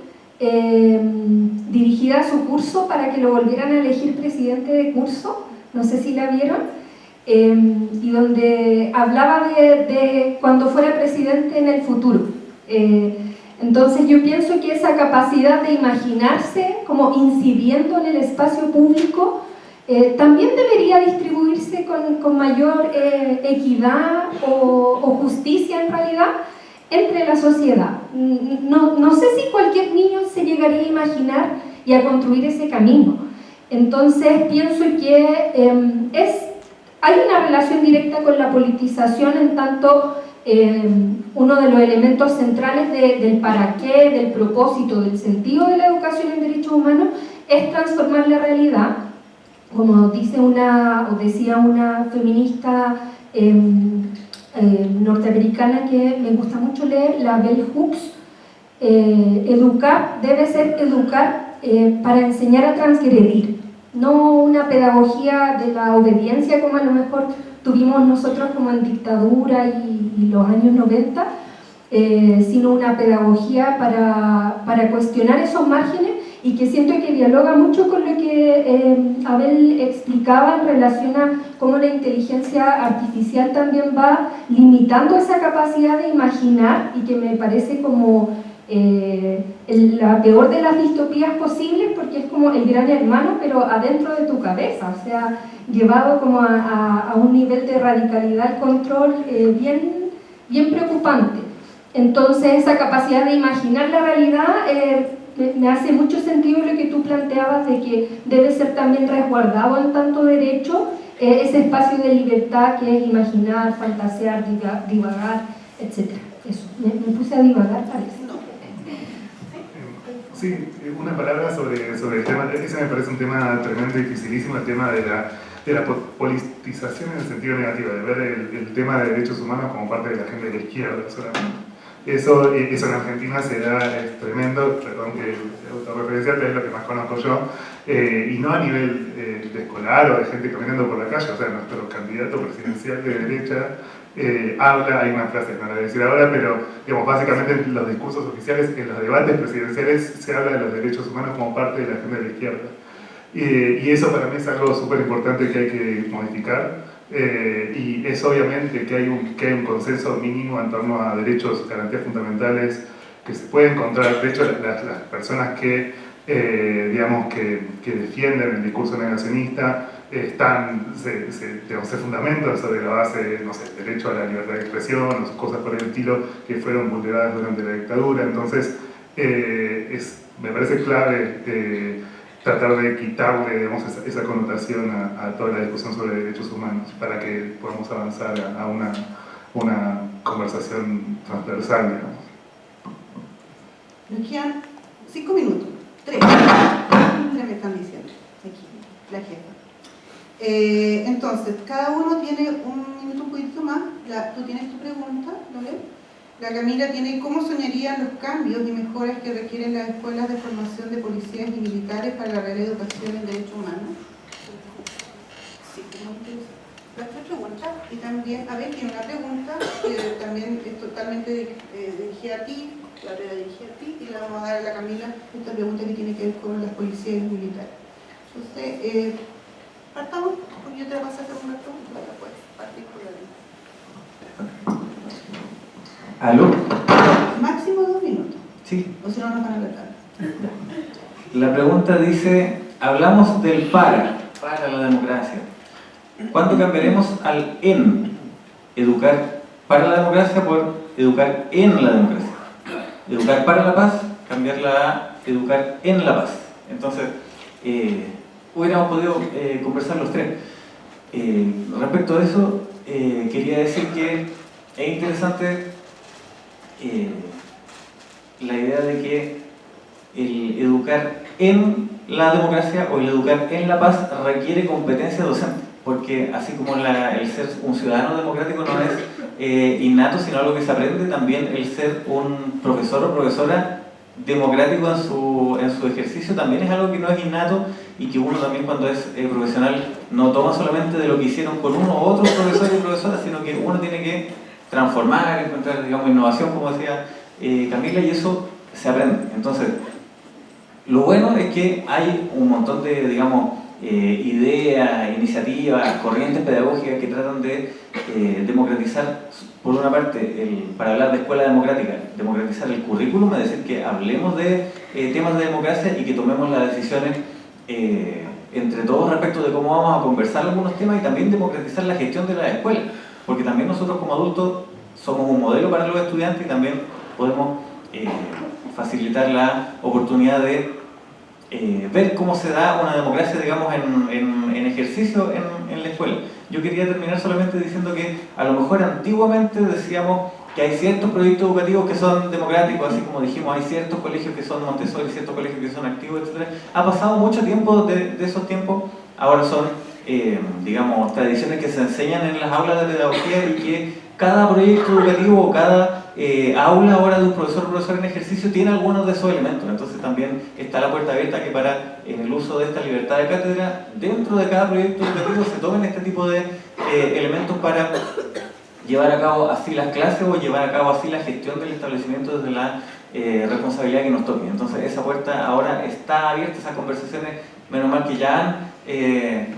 dirigida a su curso para que lo volvieran a elegir presidente de curso, no sé si la vieron, y donde hablaba de cuando fuera presidente en el futuro. Entonces yo pienso que esa capacidad de imaginarse como incidiendo en el espacio público también debería distribuirse con mayor equidad o justicia en realidad entre la sociedad. No sé si cualquier niño se llegaría a imaginar y a construir ese camino. Entonces pienso que hay una relación directa con la politización, en tanto uno de los elementos centrales del para qué, del propósito, del sentido de la educación en derechos humanos es transformar la realidad, como decía una feminista norteamericana que me gusta mucho leer, la Bell Hooks. Educar debe ser educar para enseñar a transgredir, no una pedagogía de la obediencia como a lo mejor tuvimos nosotros como en dictadura y los años 90, sino una pedagogía para cuestionar esos márgenes, y que siento que dialoga mucho con lo que Abel explicaba en relación a cómo la inteligencia artificial también va limitando esa capacidad de imaginar, y que me parece como la peor de las distopías posibles, porque es como el gran hermano pero adentro de tu cabeza, o sea, llevado como a un nivel de radicalidad y control bien preocupante. Entonces esa capacidad de imaginar la realidad me hace mucho sentido lo que tú planteabas, de que debe ser también resguardado en tanto derecho ese espacio de libertad que es imaginar, fantasear, divagar, etc. Eso, me puse a divagar, parece. Sí, una palabra sobre el tema. Ese me parece un tema tremendo y dificilísimo, el tema de la politización en el sentido negativo, de ver el tema de derechos humanos como parte de la agenda de la izquierda solamente. Eso en Argentina se da, es tremendo, perdón que autorreferencial, pero es lo que más conozco yo, y no a nivel de escolar o de gente caminando por la calle. O sea, nuestro candidato presidencial de derecha habla, hay una frase, no la voy a decir ahora, pero digamos, básicamente en los discursos oficiales, en los debates presidenciales, se habla de los derechos humanos como parte de la agenda de la izquierda. Y eso para mí es algo súper importante que hay que modificar. Y es obviamente que hay un consenso mínimo en torno a derechos, garantías fundamentales que se puede encontrar. De hecho, las personas que digamos, que defienden el discurso negacionista, se fundamentan sobre la base, no sé, el derecho a la libertad de expresión, o cosas por el estilo que fueron vulneradas durante la dictadura. Entonces, me parece clave tratar de quitarle, digamos, esa connotación a toda la discusión sobre derechos humanos para que podamos avanzar a una conversación transversal, digamos. Nos quedan 5 minutos. 3 me están diciendo aquí, la jefa. Entonces, cada uno tiene un minuto, un poquito más. Tú tienes tu pregunta, ¿vale? La Camila tiene cómo soñarían los cambios y mejoras que requieren las escuelas de formación de policías y militares para la real educación en derechos humanos. Sí, la otra pregunta. Y también, a ver, tiene una pregunta que también es totalmente dirigida a ti, la voy a dirigir a ti y la vamos a dar a la Camila esta pregunta que tiene que ver con las policías y los militares. Entonces, partamos, porque yo te voy a pasar una pregunta, la puedes partir por la lista. ¿Aló? Máximo 2 minutos. Sí. O si no, nos van a alertar. La pregunta dice, hablamos del para la democracia. ¿Cuándo cambiaremos al en? Educar para la democracia por educar en la democracia. Educar para la paz, cambiarla a educar en la paz. Entonces, hubiéramos podido conversar los tres. Respecto a eso, quería decir que es interesante la idea de que el educar en la democracia o el educar en la paz requiere competencia docente, porque así como el ser un ciudadano democrático no es innato, sino algo que se aprende, también el ser un profesor o profesora democrático en su ejercicio también es algo que no es innato y que uno también cuando es profesional no toma solamente de lo que hicieron con uno u otro profesor y profesora, sino que uno tiene que transformar, encontrar, digamos, innovación, como decía Camila, y eso se aprende. Entonces, lo bueno es que hay un montón de, digamos, ideas, iniciativas, corrientes pedagógicas que tratan de democratizar, por una parte, para hablar de escuela democrática, democratizar el currículum, es decir, que hablemos de temas de democracia y que tomemos las decisiones entre todos respecto de cómo vamos a conversar algunos temas y también democratizar la gestión de las escuelas, porque también nosotros como adultos somos un modelo para los estudiantes y también podemos facilitar la oportunidad de ver cómo se da una democracia, digamos, en ejercicio en la escuela. Yo quería terminar solamente diciendo que a lo mejor antiguamente decíamos que hay ciertos proyectos educativos que son democráticos, así como dijimos, hay ciertos colegios que son Montessori, ciertos colegios que son activos, etc. Ha pasado mucho tiempo de esos tiempos, ahora son, digamos, tradiciones que se enseñan en las aulas de pedagogía y que cada proyecto educativo o cada aula ahora de un profesor o profesora en ejercicio tiene algunos de esos elementos. Entonces también está la puerta abierta que para, en el uso de esta libertad de cátedra, dentro de cada proyecto educativo se tomen este tipo de elementos para llevar a cabo así las clases o llevar a cabo así la gestión del establecimiento desde la responsabilidad que nos toque. Entonces esa puerta ahora está abierta, esas conversaciones, menos mal que ya han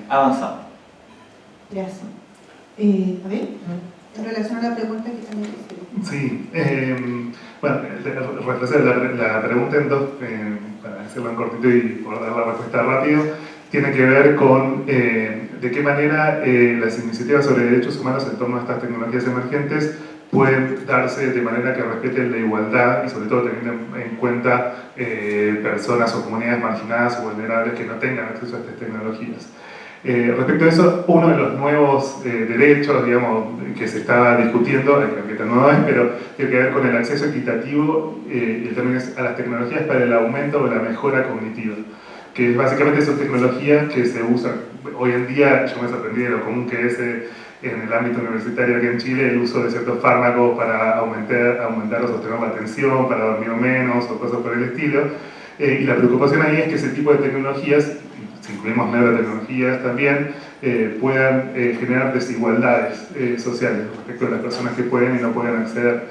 avanzado. Gracias. A ver, en relación a la pregunta que también hicieron. Sí, bueno, refrescar la pregunta en dos, para hacerlo en cortito y por dar la respuesta rápido, tiene que ver con de qué manera las iniciativas sobre derechos humanos en torno a estas tecnologías emergentes pueden darse de manera que respeten la igualdad y sobre todo teniendo en cuenta personas o comunidades marginadas o vulnerables que no tengan acceso a estas tecnologías. Respecto a eso, uno de los nuevos derechos, digamos, que se está discutiendo, que tan nuevo es, pero tiene que ver con el acceso equitativo el término es a las tecnologías para el aumento o la mejora cognitiva, que básicamente son tecnologías que se usan. Hoy en día, yo me sorprendí de lo común que es en el ámbito universitario aquí en Chile, el uso de ciertos fármacos para aumentar o sostener la atención, para dormir menos o cosas por el estilo. Y la preocupación ahí es que ese tipo de tecnologías, si incluimos neurotecnologías también, puedan generar desigualdades sociales respecto a las personas que pueden y no pueden acceder.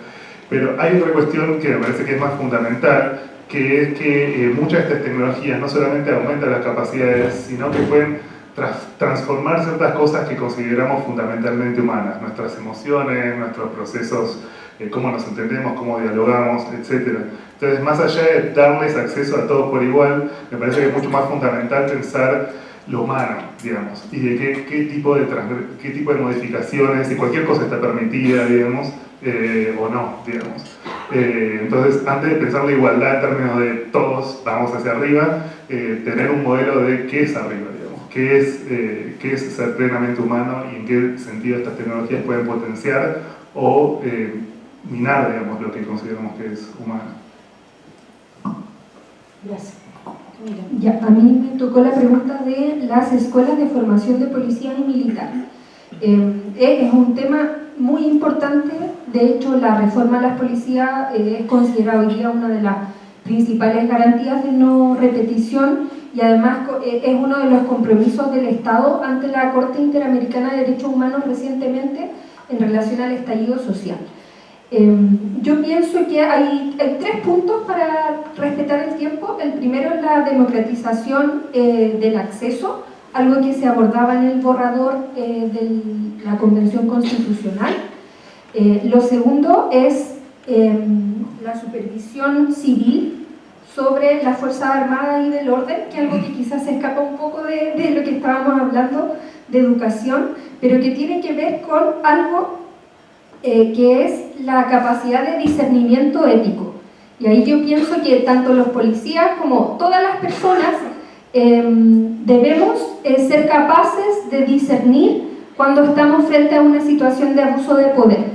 Pero hay otra cuestión que me parece que es más fundamental, que es que muchas de estas tecnologías no solamente aumentan las capacidades, sino que pueden transformar ciertas cosas que consideramos fundamentalmente humanas, nuestras emociones, nuestros procesos, cómo nos entendemos, cómo dialogamos, etc. Entonces, más allá de darles acceso a todos por igual, me parece que es mucho más fundamental pensar lo humano, digamos, y de qué tipo de modificaciones, si cualquier cosa está permitida, digamos, o no, digamos. Entonces, antes de pensar la igualdad en términos de todos vamos hacia arriba, tener un modelo de qué es arriba, digamos, qué es ser plenamente humano y en qué sentido estas tecnologías pueden potenciar o minar, digamos, lo que consideramos que es humano. Gracias. Ya, a mí me tocó la pregunta de las escuelas de formación de policías y militares. Es un tema muy importante. De hecho, la reforma a las policías es considerada hoy día una de las principales garantías de no repetición y además es uno de los compromisos del Estado ante la Corte Interamericana de Derechos Humanos recientemente en relación al estallido social. Yo pienso que hay 3 puntos para respetar el tiempo. El primero es la democratización del acceso, algo que se abordaba en el borrador de la Convención Constitucional. Lo segundo es la supervisión civil sobre las Fuerzas Armadas y del orden, que es algo que quizás se escapa un poco de lo que estábamos hablando de educación, pero que tiene que ver con algo que es la capacidad de discernimiento ético. Y ahí yo pienso que tanto los policías como todas las personas debemos ser capaces de discernir cuando estamos frente a una situación de abuso de poder.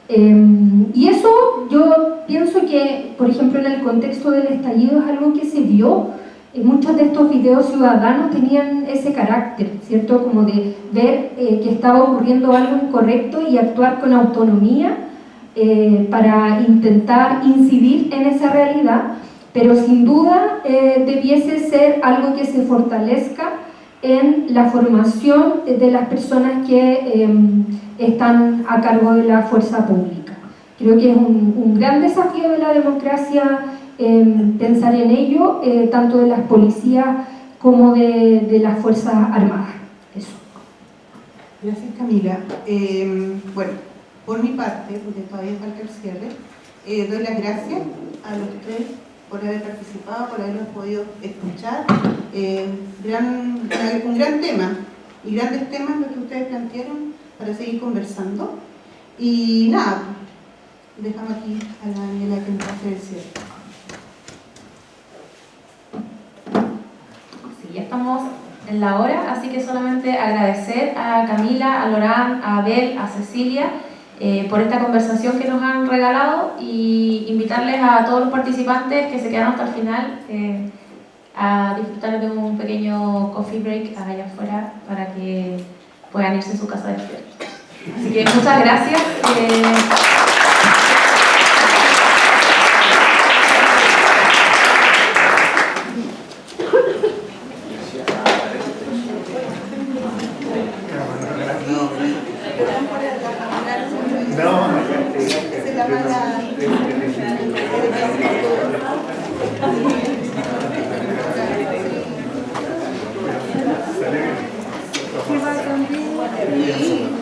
Y eso yo pienso que, por ejemplo, en el contexto del estallido es algo que se vio. Muchos de estos videos ciudadanos tenían ese carácter, ¿cierto? Como de ver que estaba ocurriendo algo incorrecto y actuar con autonomía para intentar incidir en esa realidad, pero sin duda debiese ser algo que se fortalezca en la formación de las personas que están a cargo de la fuerza pública. Creo que es un gran desafío de la democracia pensar en ello, tanto de las policías como de las Fuerzas Armadas. Eso. Gracias, Camila. Bueno, por mi parte, porque todavía falta el cierre, doy las gracias a los 3 por haber participado, por habernos podido escuchar. Un gran tema y grandes temas los que ustedes plantearon para seguir conversando. Y nada, dejamos aquí a la Daniela que nos va a hacer el cierre. Ya estamos en la hora, así que solamente agradecer a Camila, a Lorán, a Abel, a Cecilia por esta conversación que nos han regalado y invitarles a todos los participantes que se quedaron hasta el final a disfrutar de un pequeño coffee break allá afuera para que puedan irse a su casa despiertos. Así que muchas gracias. Sí.